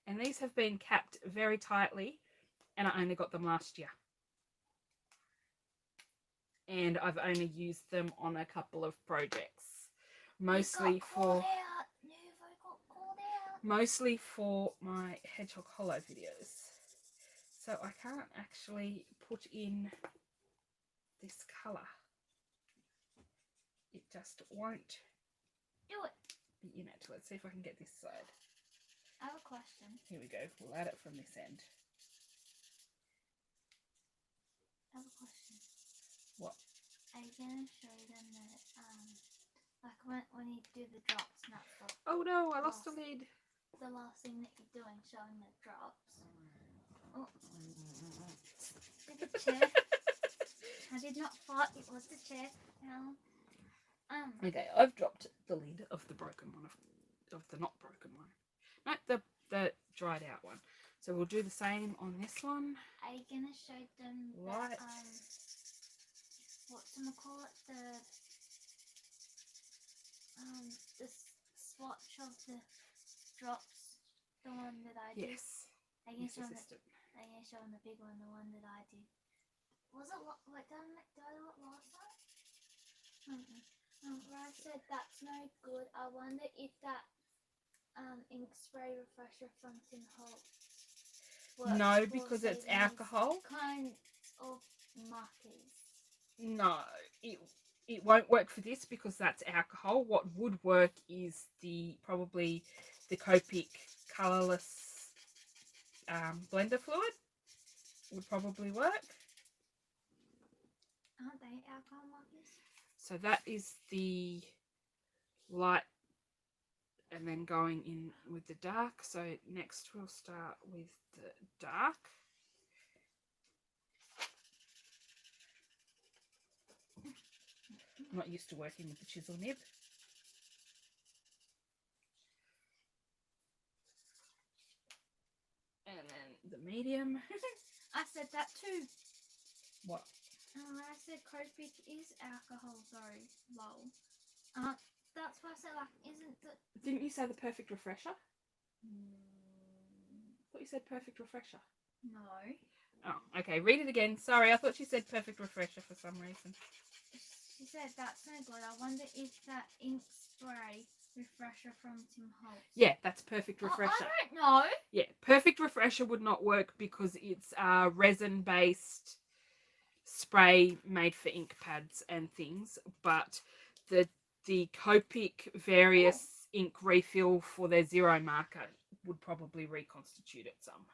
And these have been capped very tightly, and I only got them last year. And I've only used them on a couple of projects. Mostly for my Hedgehog Hollow videos. So I can't actually put in this colour. It just won't do it. Be in it. Let's see if I can get this side. I have a question. Here we go. We'll add it from this end. I have a question. What? Are you going to show them that, like when you do the drops, not the... Oh no, I lost the lid. The last thing that you're doing, showing the drops. Oh. Did the chair. I did not fart, it was the chair. Okay, I've dropped the lid of the broken one, of the not broken one. No, the dried out one. So we'll do the same on this one. Are you going to show them Light. Whatchamacallit, the swatch of the drops, the one that I did? Yes. Are you going to show them the big one, the one that I did? Was it like did I do it last time? Raj said that's no good. I wonder if that ink spray refresher from Tim Holt works. No, because it's alcohol. Kind of markers. No, it won't work for this because that's alcohol. What would work is probably the Copic colourless blender fluid would probably work. Aren't they alcohol markers? So that is the light, and then going in with the dark. So next we'll start with the dark. I'm not used to working with the chisel nib. medium. I said that too. What? I said Copic is alcohol though. Lol. That's why I said like, isn't the... Didn't you say the perfect refresher? I thought you said perfect refresher. No. Oh, okay. Read it again. Sorry, I thought she said perfect refresher for some reason. She said that's no good. I wonder if that ink spray refresher from Tim Holtz. Yeah, that's perfect refresher. I don't know. Yeah, perfect refresher would not work because it's resin-based spray made for ink pads and things, but the Copic various ink refill for their zero marker would probably reconstitute it some.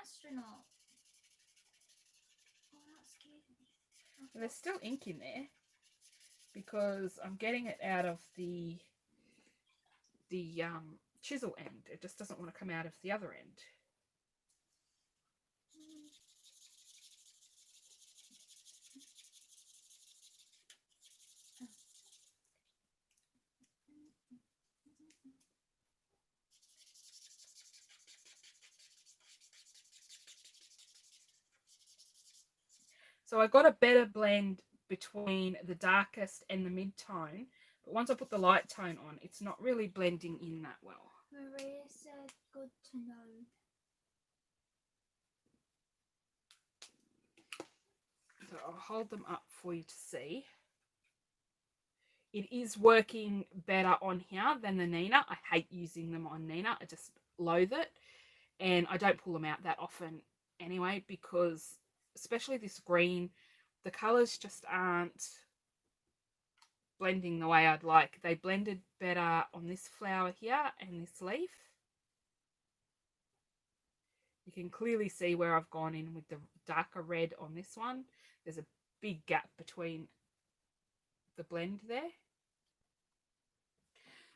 Astronaut. Oh, that scared me. There's still ink in there because I'm getting it out of the chisel end. It just doesn't want to come out of the other end. So I got a better blend between the darkest and the mid-tone, but once I put the light tone on, it's not really blending in that well. Maria said good to know. So I'll hold them up for you to see. It is working better on here than the Nina. I hate using them on Nina. I just loathe it. And I don't pull them out that often anyway because, especially this green, the colours just aren't blending the way I'd like. They blended better on this flower here and this leaf. You can clearly see where I've gone in with the darker red on this one. There's a big gap between the blend there.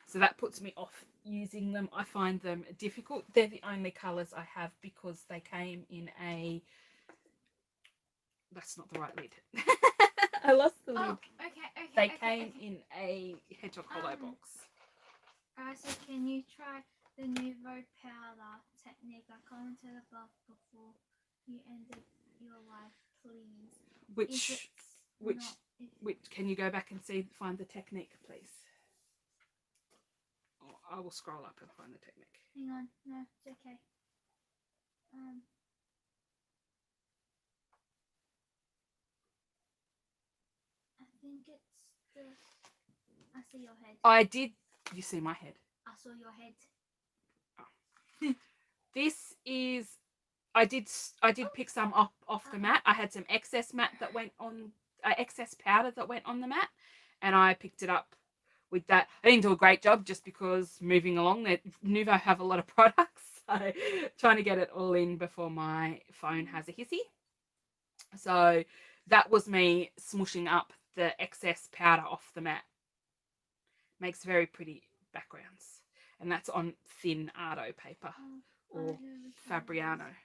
So that puts me off using them. I find them difficult. They're the only colours I have because they came in a... That's not the right lid. I lost the lid. Oh, okay. They came in a hedgehog hollow box. So can you try the Nuvo powder technique I commented above before you ended your life, please? Which can you go back and find the technique, please? Oh, I will scroll up and find the technique. Hang on, no, it's okay. I think it's the... I see your head. I did... You see my head? I saw your head. Oh. This is... I did pick some off the mat. I had some excess mat that went on... excess powder that went on the mat. And I picked it up with that. I didn't do a great job just because moving along, Nuvo have a lot of products. So trying to get it all in before my phone has a hissy. So that was me smushing up the excess powder off the mat. Makes very pretty backgrounds. And that's on thin Arto paper or Fabriano.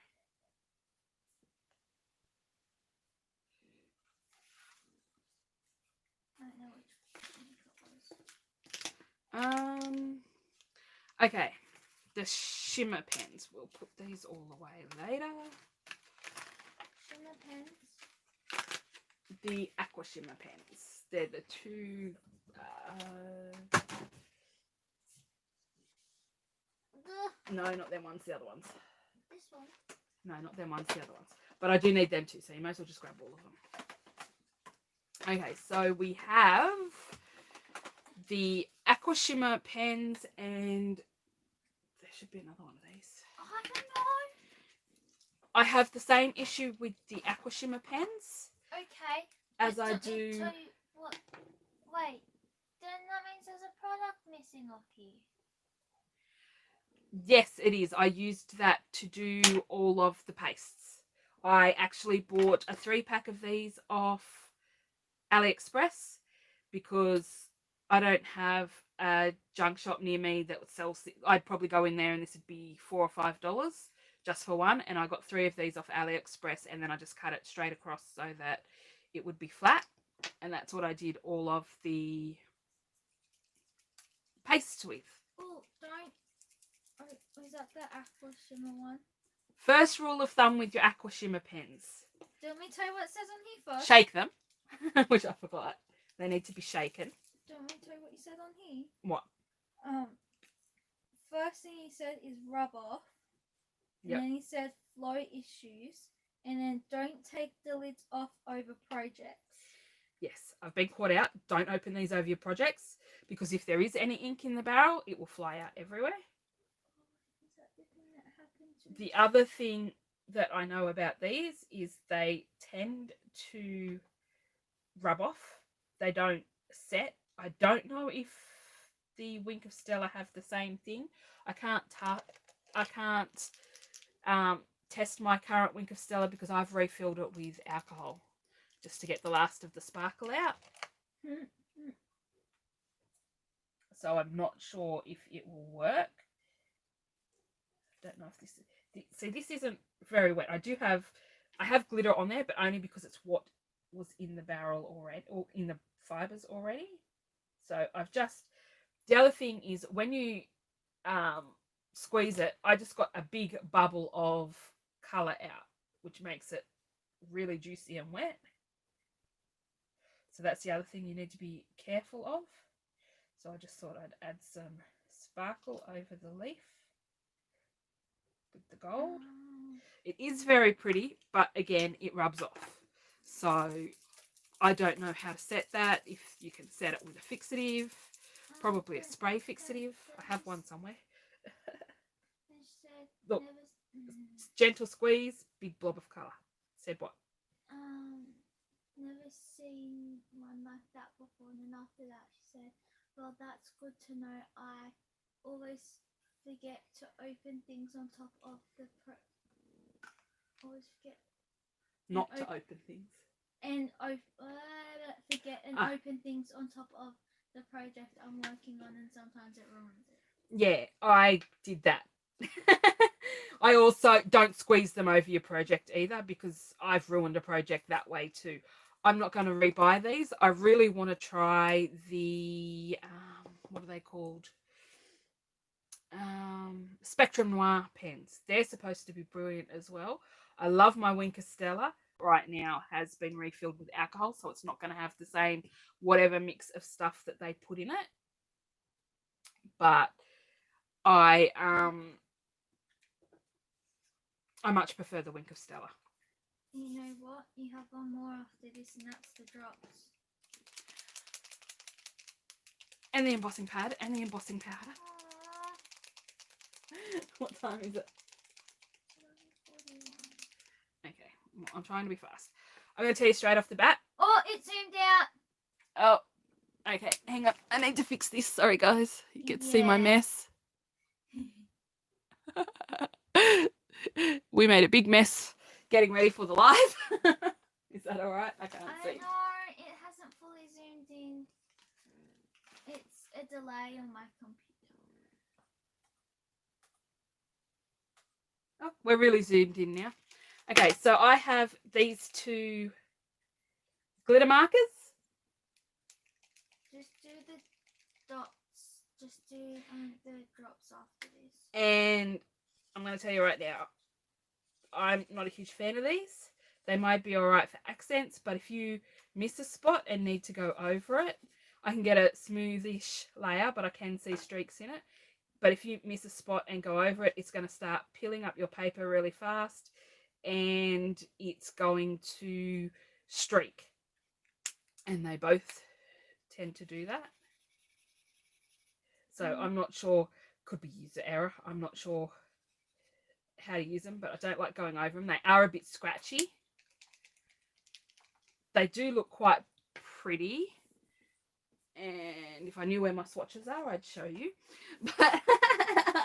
I don't know which it was. Okay, the shimmer pens. We'll put these all away later. Shimmer pens? The Aqua shimmer pens. They're the two... no, not them ones, the other ones. This one? No, not them ones, the other ones. But I do need them too, so you might as well just grab all of them. Okay, so we have the Aqua shimmer pens, and there should be another one of these. I don't know. I have the same issue with the Aqua shimmer pens. Okay. As I do... What? Wait, then that means there's a product missing off here. Yes, it is. I used that to do all of the pastes. I actually bought a 3-pack of these off AliExpress because I don't have a junk shop near me that would sell... I'd probably go in there and this would be $4 or $5 just for one. And I got 3 of these off AliExpress and then I just cut it straight across so that it would be flat. And that's what I did all of the pastes with. Oh, don't... Oh, is that the Aqua shimmer one? First rule of thumb with your Aqua Shimmer pens. Do you want me to tell you what it says on here first? Shake them, which I forgot. They need to be shaken. Do you want me to tell you what you said on here? What? First thing he said is rub off. Yep. And then he said flow issues. And then don't take the lids off over projects. Yes, I've been caught out. Don't open these over your projects because if there is any ink in the barrel, it will fly out everywhere. Is that the thing that happened to The other thing that I know about these is they tend to rub off. They don't set. I don't know if the Wink of Stella have the same thing. I can't test my current Wink of Stella because I've refilled it with alcohol just to get the last of the sparkle out. So I'm not sure if it will work. I don't know if this is... See, this isn't very wet. I have glitter on there, but only because it's what was in the barrel already, or in the fibers already. So I've just... The other thing is when you squeeze it, I just got a big bubble of colour out, which makes it really juicy and wet. So that's the other thing you need to be careful of. So I just thought I'd add some sparkle over the leaf with the gold. It is very pretty, but again, it rubs off. So I don't know how to set that. If you can set it with a fixative, probably a spray fixative. I have one somewhere. Look, gentle squeeze, big blob of colour. Said what? Never seen one like that before. And then after that she said, well, that's good to know. I always forget to open things on top of the always forget not to open things. And forget and open things on top of the project I'm working on, and sometimes it ruins it. Yeah, I did that. I also don't squeeze them over your project either because I've ruined a project that way too. I'm not going to rebuy these. I really want to try the, what are they called? Spectrum Noir pens. They're supposed to be brilliant as well. I love my Wink of Stella. Right now has been refilled with alcohol, so it's not going to have the same whatever mix of stuff that they put in it. But I much prefer the Wink of Stella. You know what? You have one more after this, and that's the drops. And the embossing pad and the embossing powder. What time is it? 11:41. Okay, I'm trying to be fast. I'm going to tell you straight off the bat. Oh, it zoomed out. Oh, okay. Hang on. I need to fix this. Sorry, guys. You get to see my mess. We made a big mess getting ready for the live. Is that all right? I can't see. I know. It hasn't fully zoomed in. It's a delay on my computer. Oh, we're really zoomed in now. Okay, so I have these two glitter markers. Just do the dots. Just do the drops after this. And I'm going to tell you right now, I'm not a huge fan of these. They might be all right for accents, but if you miss a spot and need to go over it, I can get a smoothish layer, but I can see streaks in it. But if you miss a spot and go over it, it's going to start peeling up your paper really fast and it's going to streak. And they both tend to do that. So I'm not sure, could be user error. I'm not sure how to use them, but I don't like going over them. They are a bit scratchy. They do look quite pretty. And if I knew where my swatches are, I'd show you. But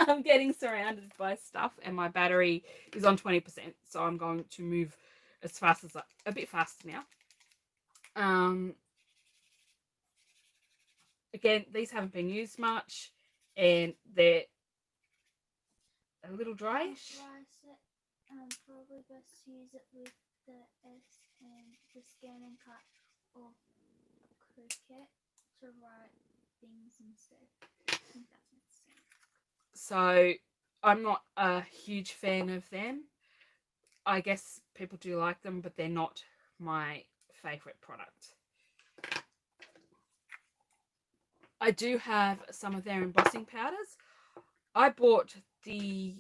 I'm getting surrounded by stuff and my battery is on 20%. So I'm going to move as fast as a bit faster now. Again, these haven't been used much and they're a little dryish. Probably best to use it with the S and the scan and cut or Cricut to write things instead. I think that makes sense. So I'm not a huge fan of them. I guess people do like them, but they're not my favourite product. I do have some of their embossing powders. I bought the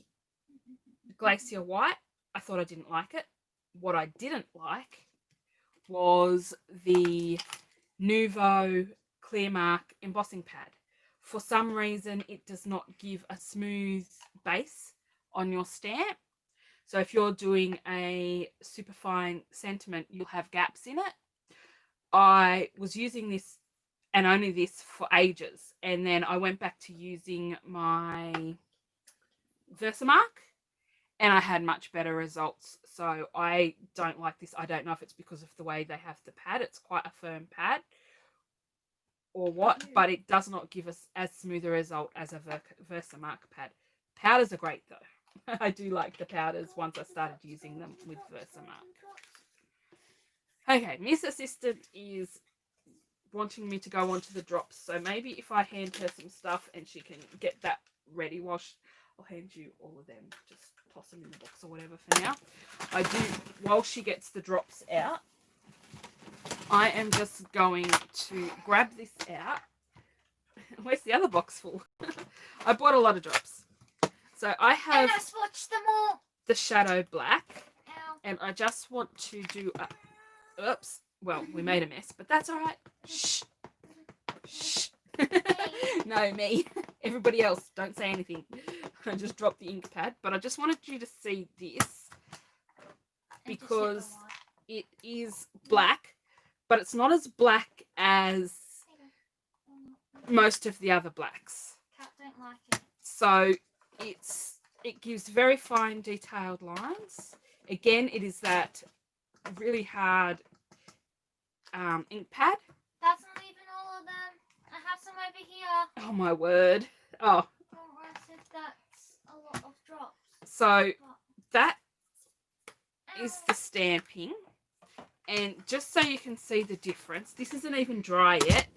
Glacier White. I thought I didn't like it. What I didn't like was the Nuvo Clear Mark embossing pad. For some reason, it does not give a smooth base on your stamp. So if you're doing a superfine sentiment, you'll have gaps in it. I was using this and only this for ages, and then I went back to using my Versamark, and I had much better results. So I don't like this. I don't know if it's because of the way they have the pad. It's quite a firm pad or what, but it does not give us as smooth a result as a Versamark pad. Powders are great though. I do like the powders once I started using them with Versamark. Okay, Miss Assistant is wanting me to go on to the drops, so maybe if I hand her some stuff and she can get that ready while I'll hand you all of them. Just toss them in the box or whatever for now. I do, while she gets the drops out, I am just going to grab this out. Where's the other box full? I bought a lot of drops. So I have and I swatched them all. The Shadow Black. Ow. And I just want to do a... Oops. Well, we made a mess, but that's all right. Shh. Shh. No, me. Everybody else, don't say anything. I just dropped the ink pad, but I just wanted you to see this because it is black, but it's not as black as most of the other blacks. Cat don't like it. So it gives very fine detailed lines. Again, it is that really hard ink pad. That's not even all of them. I have some over here. Oh my word. Oh. I said that's a lot of drops. So that is the stamping. And just so you can see the difference, this isn't even dry yet,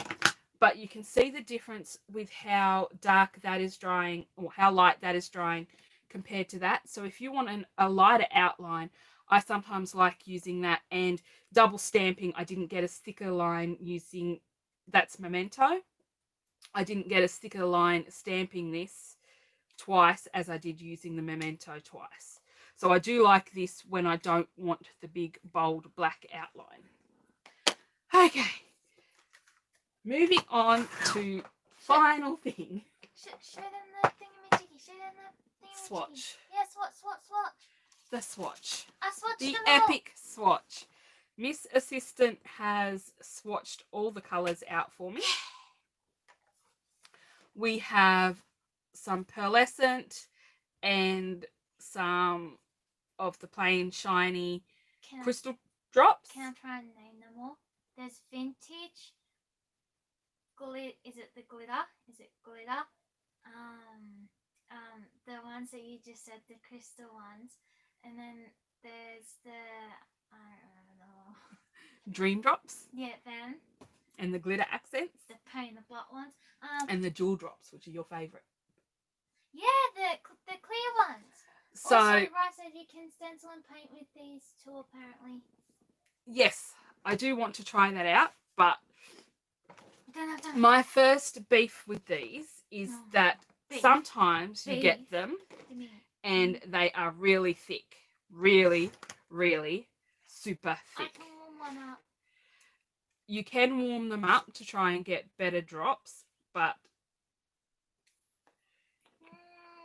but you can see the difference with how dark that is drying or how light that is drying compared to that. So if you want a lighter outline, I sometimes like using that, and double stamping. I didn't get a thicker line using, that's Memento. I didn't get a thicker line stamping this twice as I did using the Memento twice. So I do like this when I don't want the big bold black outline. Okay. Moving on to final thing. Show them the thingamajiggy. Show them the thingamajiggy. Swatch. Yeah, swatch. The swatch. I swatched The them all. epic swatch. Miss Assistant has swatched all the colours out for me. We have some pearlescent and some of the plain shiny crystal drops. Can I try and name them all? There's vintage. Is it the glitter? Is it glitter? The ones that you just said, the crystal ones. And then there's the, I don't know. Dream drops. Yeah, them. And the glitter accents. The paint, the black ones. And the jewel drops, which are your favourite. Yeah, the clear ones. So, also, Rice said you can stencil and paint with these too, apparently. Yes, I do want to try that out, but Then I've done my first beef with these is that sometimes you get them and they are really thick. Really, really super thick. I can warm one up. You can warm them up to try and get better drops, but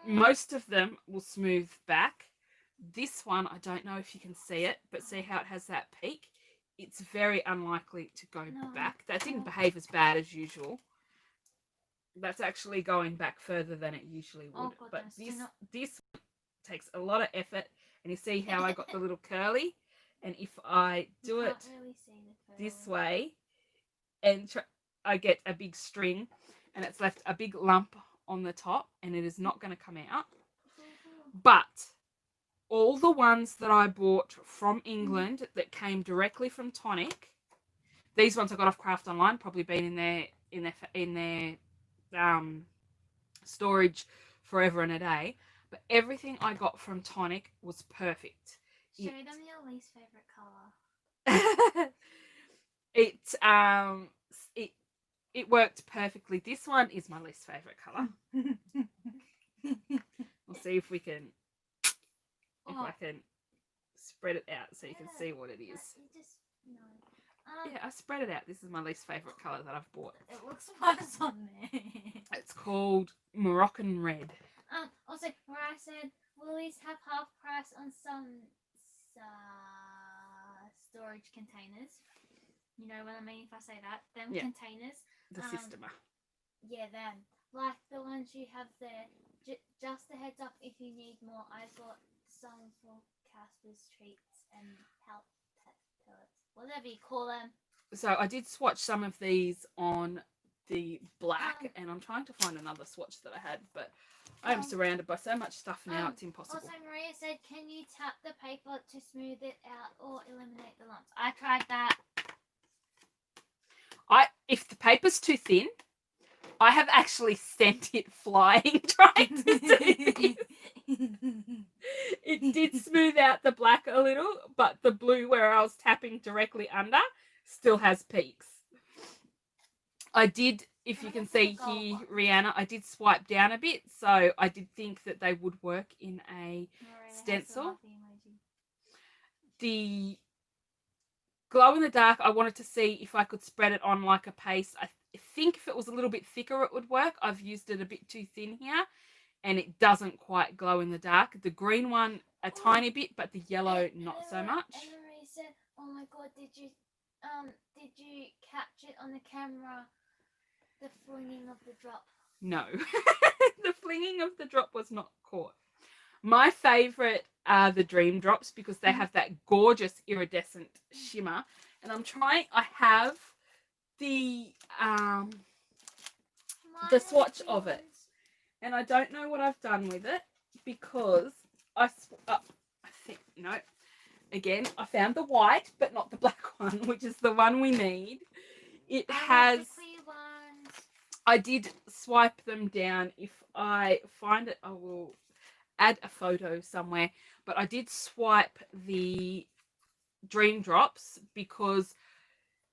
most of them will smooth back. This one, I don't know if you can see it, but see how it has that peak? It's very unlikely to go back. That didn't behave as bad as usual. That's actually going back further than it usually would. Oh, but this takes a lot of effort. And you see how I got the little curly? And if I do it this way, and I get a big string, and it's left a big lump on the top, and it is not going to come out. But all the ones that I bought from England that came directly from Tonic, these ones I got off Craft Online, probably been in their storage forever and a day. But everything I got from Tonic was perfect. Show them your least favourite colour. It worked perfectly. This one is my least favourite colour. We'll see if we can I can spread it out so you can see what it is. Yeah, I spread it out. This is my least favourite colour that I've bought. It looks worse on there. It's called Moroccan Red. Also, where I said Woolies have half price on some storage containers. You know what I mean if I say that? Them containers. The Sistemer. Yeah, them. Like the ones you have there. Just a heads up if you need more. I got some for Casper's treats and pellets. Whatever you call them. So I did swatch some of these on the black, and I'm trying to find another swatch that I had, but I am surrounded by so much stuff now, it's impossible. Also, Maria said, can you tap the paper to smooth it out or eliminate the lumps? I tried that. If the paper's too thin, I have actually sent it flying trying to do this. It did smooth out the black a little, but the blue where I was tapping directly under still has peaks. I did, if you can see here, Rihanna, I did swipe down a bit, so I did think that they would work in a stencil. The glow in the dark, I wanted to see if I could spread it on like a paste. I think if it was a little bit thicker, it would work. I've used it a bit too thin here, and it doesn't quite glow in the dark. The green one, a tiny bit, but the yellow, not so much. And Marie said, oh my God, did you catch it on the camera? The flinging of the drop. No. The flinging of the drop was not caught. My favourite are the Dream Drops because they have that gorgeous iridescent shimmer. And I have the swatch of it. And I don't know what I've done with it because I found the white, but not the black one, which is the one we need. It has... I did swipe them down. If I find it, I will add a photo somewhere. But I did swipe the Dream Drops because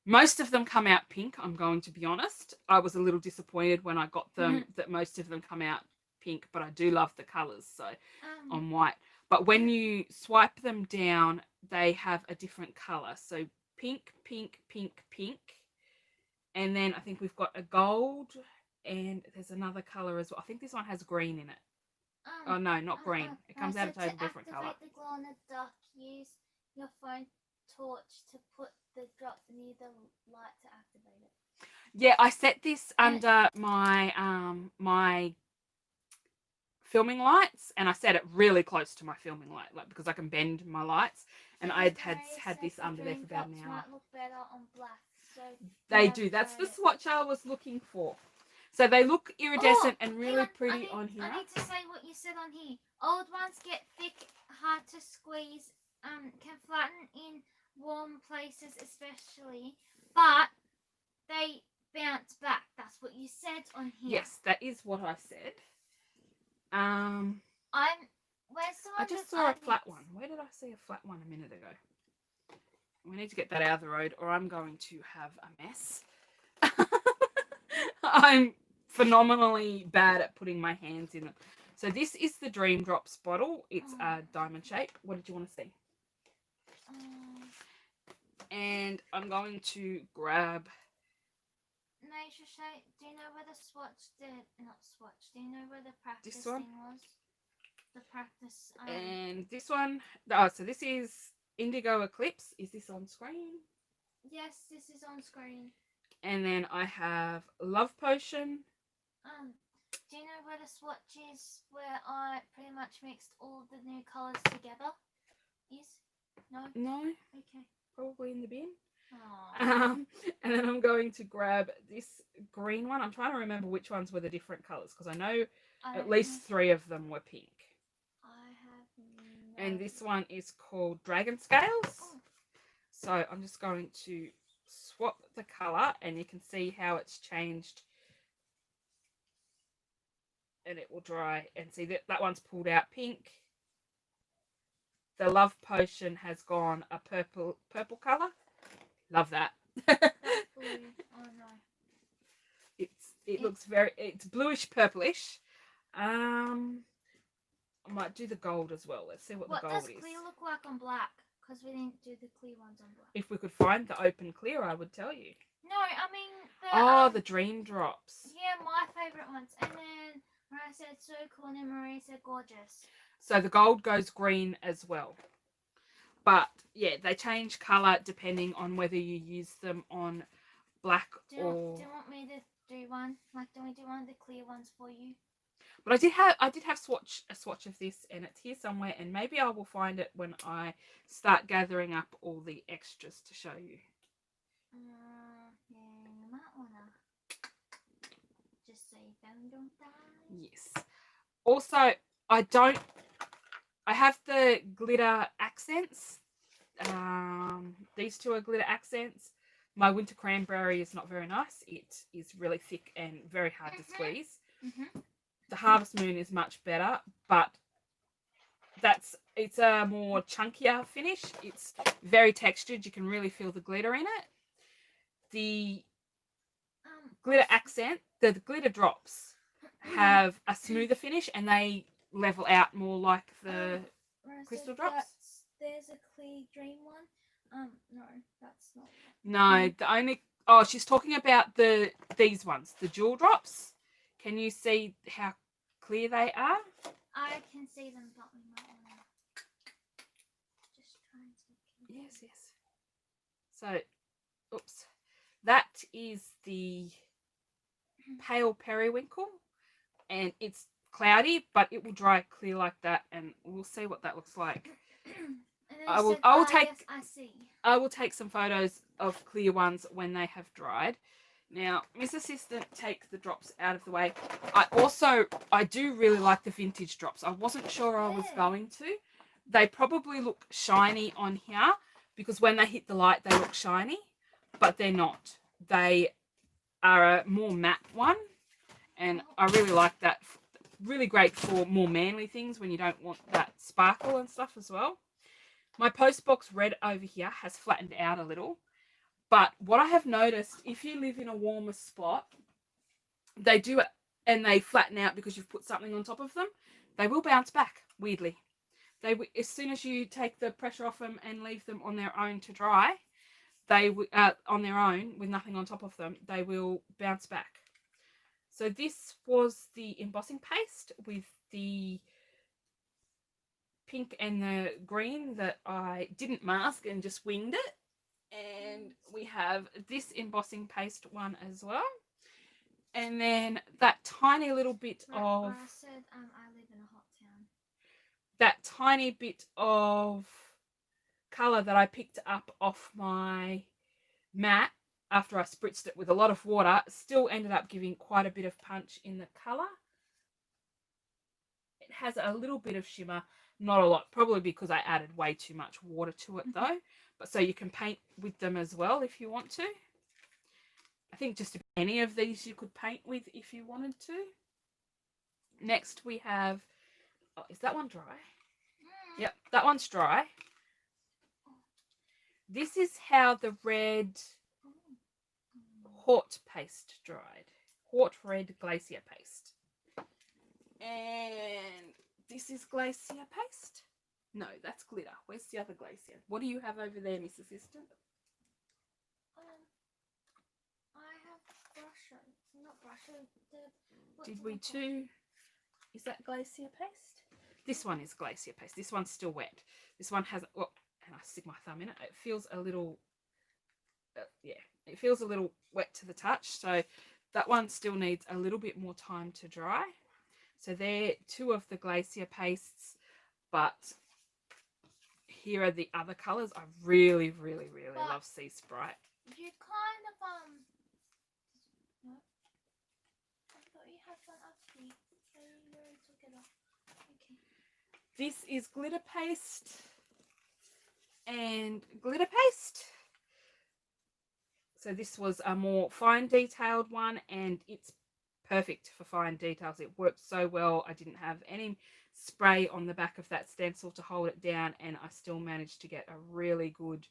most of them come out pink, I'm going to be honest. I was a little disappointed when I got them that most of them come out pink, but I do love the colours, so on white. But when you swipe them down, they have a different colour. So pink, pink, pink, pink. And then I think we've got a gold, and there's another colour as well. I think this one has green in it. Oh, no, not green. It comes out a totally different colour. To activate the glow in the dark, use your phone torch to put the drop near the light to activate it. Yeah, I set this under my my filming lights, and I set it really close to my filming light, like because I can bend my lights. And I had this under there for about an hour. Might look better on black. So they do. That's the swatch I was looking for. So they look iridescent and really pretty on here. I need to say what you said on here. Old ones get thick, hard to squeeze, can flatten in warm places especially, but they bounce back. That's what you said on here. Yes, that is what I said. I just saw a flat one. Where did I see a flat one a minute ago? We need to get that out of the road or I'm going to have a mess. I'm phenomenally bad at putting my hands in it. So this is the Dream Drops bottle. It's a diamond shape. What did you want to see? And I'm going to grab... do you know where the swatch do you know where the practice thing was? The practice... And this one... Oh, so this is Indigo Eclipse. Is this on screen? Yes, this is on screen. And then I have Love Potion. Do you know where the swatch is where I pretty much mixed all the new colours together? No? No. Okay. Probably in the bin. And then I'm going to grab this green one. I'm trying to remember which ones were the different colours because I know at least 3 of them were pink. And this one is called Dragon Scales. So I'm just going to swap the colour and you can see how it's changed. And it will dry and see that one's pulled out pink. the Love Potion has gone a purple colour. Love that. That's blue. Oh no. It looks it's bluish purplish. I might do the gold as well. Let's see what the gold does is. clear look like on black? Because we didn't do the clear ones on black. If we could find the open clear, I would tell you. No, I mean the dream drops. Yeah, my favourite ones. And then Maria said so cool, and then Maria said gorgeous. So the gold goes green as well. But yeah, they change colour depending on whether you use them on black do you or. Do you want me to do one? Like, do we do one of the clear ones for you? But I did have a swatch of this, and it's here somewhere, and maybe I will find it when I start gathering up all the extras to show you. Yeah, you might wanna just say don't die. Yes. Also, I have the glitter accents. These two are glitter accents. My winter cranberry is not very nice. It is really thick and very hard to squeeze. The Harvest Moon is much better, but it's a more chunkier finish. It's very textured. You can really feel the glitter in it. The glitter accent, the glitter drops have a smoother finish, and they level out more like the crystal drops. There's a clear dream one. No, that's not. No, the only she's talking about these ones, the jewel drops. Can you see how clear they are? I can see them, but we might want to just try and see. Yes. So, oops. That is the pale periwinkle, and it's cloudy, but it will dry clear like that, and we'll see what that looks like. I will take. Yes, I see. I will take some photos of clear ones when they have dried. Now, Miss Assistant takes the drops out of the way. I do really like the vintage drops. I wasn't sure I was going to. They probably look shiny on here because when they hit the light, they look shiny, but they're not. They are a more matte one, and I really like that. Really great for more manly things when you don't want that sparkle and stuff as well. My Postbox red over here has flattened out a little. But what I have noticed, if you live in a warmer spot, they do it and they flatten out because you've put something on top of them. They will bounce back, weirdly. As soon as you take the pressure off them and leave them on their own to dry, on their own with nothing on top of them, they will bounce back. So this was the embossing paste with the pink and the green that I didn't mask and just winged it. And we have this embossing paste one as well. And then that tiny little bit of... I said I live in a hot town. That tiny bit of colour that I picked up off my mat after I spritzed it with a lot of water still ended up giving quite a bit of punch in the colour. It has a little bit of shimmer, not a lot, probably because I added way too much water to it though. But so you can paint with them as well if you want to. I think just any of these you could paint with if you wanted to. Next we have, is that one dry? Yep, that one's dry. This is how the red Hort paste dried. Hort red glacier paste. And this is glacier paste. No, that's glitter. Where's the other glacier? What do you have over there, Miss Assistant? I have brushes. Not brushes. Did we too? Is that glacier paste? This one is glacier paste. This one's still wet. This one has, oh, and I stick my thumb in it. It feels a little, it feels a little wet to the touch. So that one still needs a little bit more time to dry. So they're two of the glacier pastes, but here are the other colours. I really, really, really love Sea Sprite. You kind of what? I thought you had one up here. So you already took it off. Okay. This is glitter paste and glitter paste. So this was a more fine detailed one, and it's perfect for fine details. It worked so well. I didn't have any spray on the back of that stencil to hold it down, and I still managed to get a really good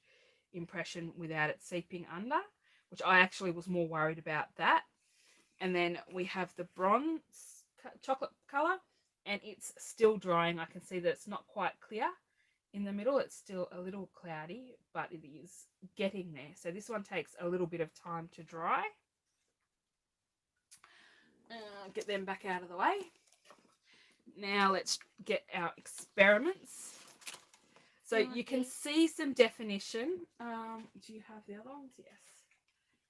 impression without it seeping under, which I actually was more worried about that. And then we have the bronze chocolate colour, and it's still drying. I can see that it's not quite clear in the middle. It's still a little cloudy, but it is getting there. So this one takes a little bit of time to dry. Get them back out of the way. Now let's get our experiments. So you can see some definition. Do you have the other ones? Yes.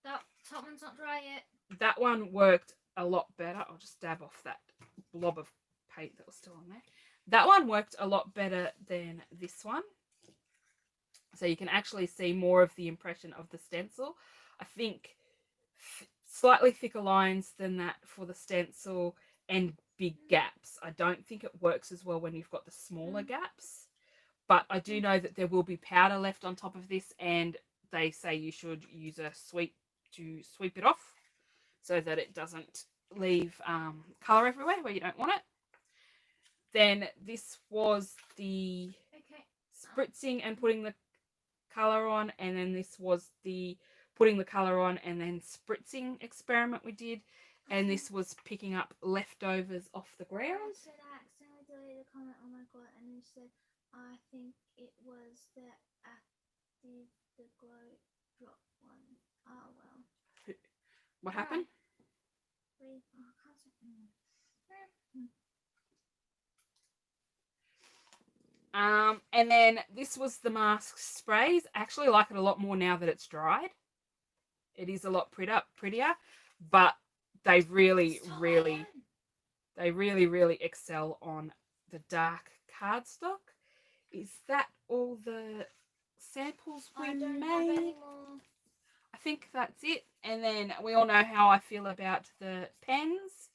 That top one's not dry yet. That one worked a lot better. I'll just dab off that blob of paint that was still on there. That one worked a lot better than this one. So you can actually see more of the impression of the stencil. I think slightly thicker lines than that for the stencil and big gaps. I don't think it works as well when you've got the smaller gaps. But I do know that there will be powder left on top of this, and they say you should use a sweep to sweep it off so that it doesn't leave colour everywhere where you don't want it. Then this was the spritzing and putting the colour on, and then this was the putting the colour on and then spritzing experiment we did, and this was picking up leftovers off the ground. So I accidentally deleted a comment, oh my god, and you said, I think it was the active, the glow drop one. Oh well. What happened? And then this was the mask sprays. I actually like it a lot more now that it's dried. It is a lot prettier, but they really excel on the dark cardstock. Is that all the samples we I don't made? have any more. I think that's it. And then we all know how I feel about the pens.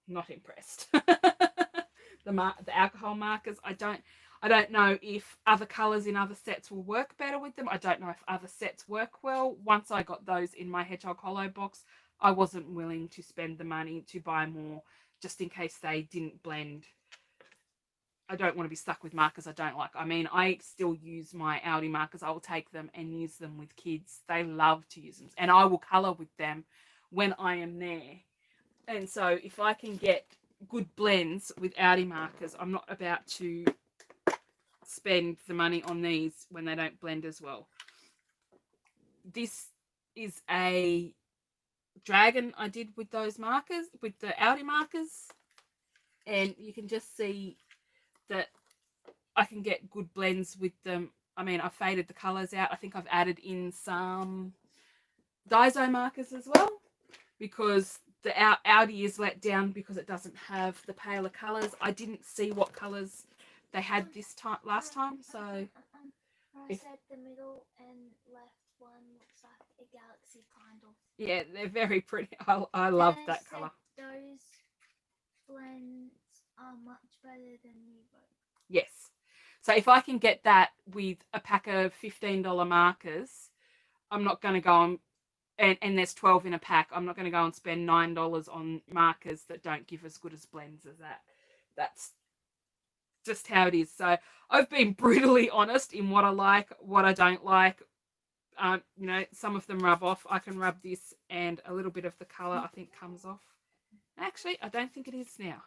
Not impressed. The alcohol markers. I don't know if other colours in other sets will work better with them. I don't know if other sets work well. Once I got those in my Hedgehog Hollow box, I wasn't willing to spend the money to buy more just in case they didn't blend. I don't want to be stuck with markers I don't like. I mean, I still use my Arty markers. I will take them and use them with kids. They love to use them. And I will colour with them when I am there. And so if I can get good blends with Arty markers, I'm not about to spend the money on these when they don't blend as well. This is a dragon I did with those markers, with the Arty markers. And you can just see that I can get good blends with them. I mean, I faded the colours out. I think I've added in some Daiso markers as well, because the Arty is let down because it doesn't have the paler colours. I didn't see what colours they had this time last time, so I said the middle and left one looks like a galaxy kind of. yeah, they're very pretty. I love that colour. Those blends are much better than Nuvo. Yes. So if I can get that with a pack of $15 markers, I'm not going to go on, and there's 12 in a pack, I'm not going to go and spend $9 on markers that don't give as good as blends as that. That's just how it is. So I've been brutally honest in what I like, what I don't like. You know, some of them rub off. I can rub this and a little bit of the colour I think comes off. Actually, I don't think it is now.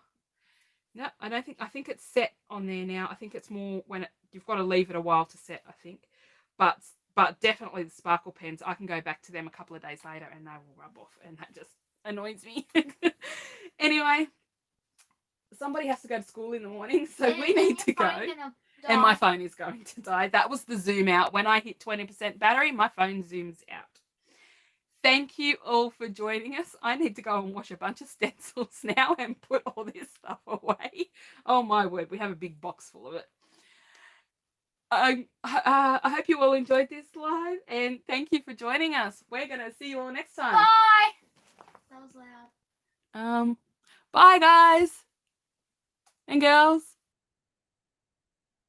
No, I don't think. I think it's set on there now. I think it's more when you've got to leave it a while to set, I think. But definitely the sparkle pens, I can go back to them a couple of days later and they will rub off, and that just annoys me. Anyway, somebody has to go to school in the morning, so we need to go. And my phone is going to die. That was the zoom out. When I hit 20% battery, my phone zooms out. Thank you all for joining us. I need to go and wash a bunch of stencils now and put all this stuff away. Oh my word, we have a big box full of it. I hope you all enjoyed this live, and thank you for joining us. We're going to see you all next time. Bye! That was loud. Bye guys and girls.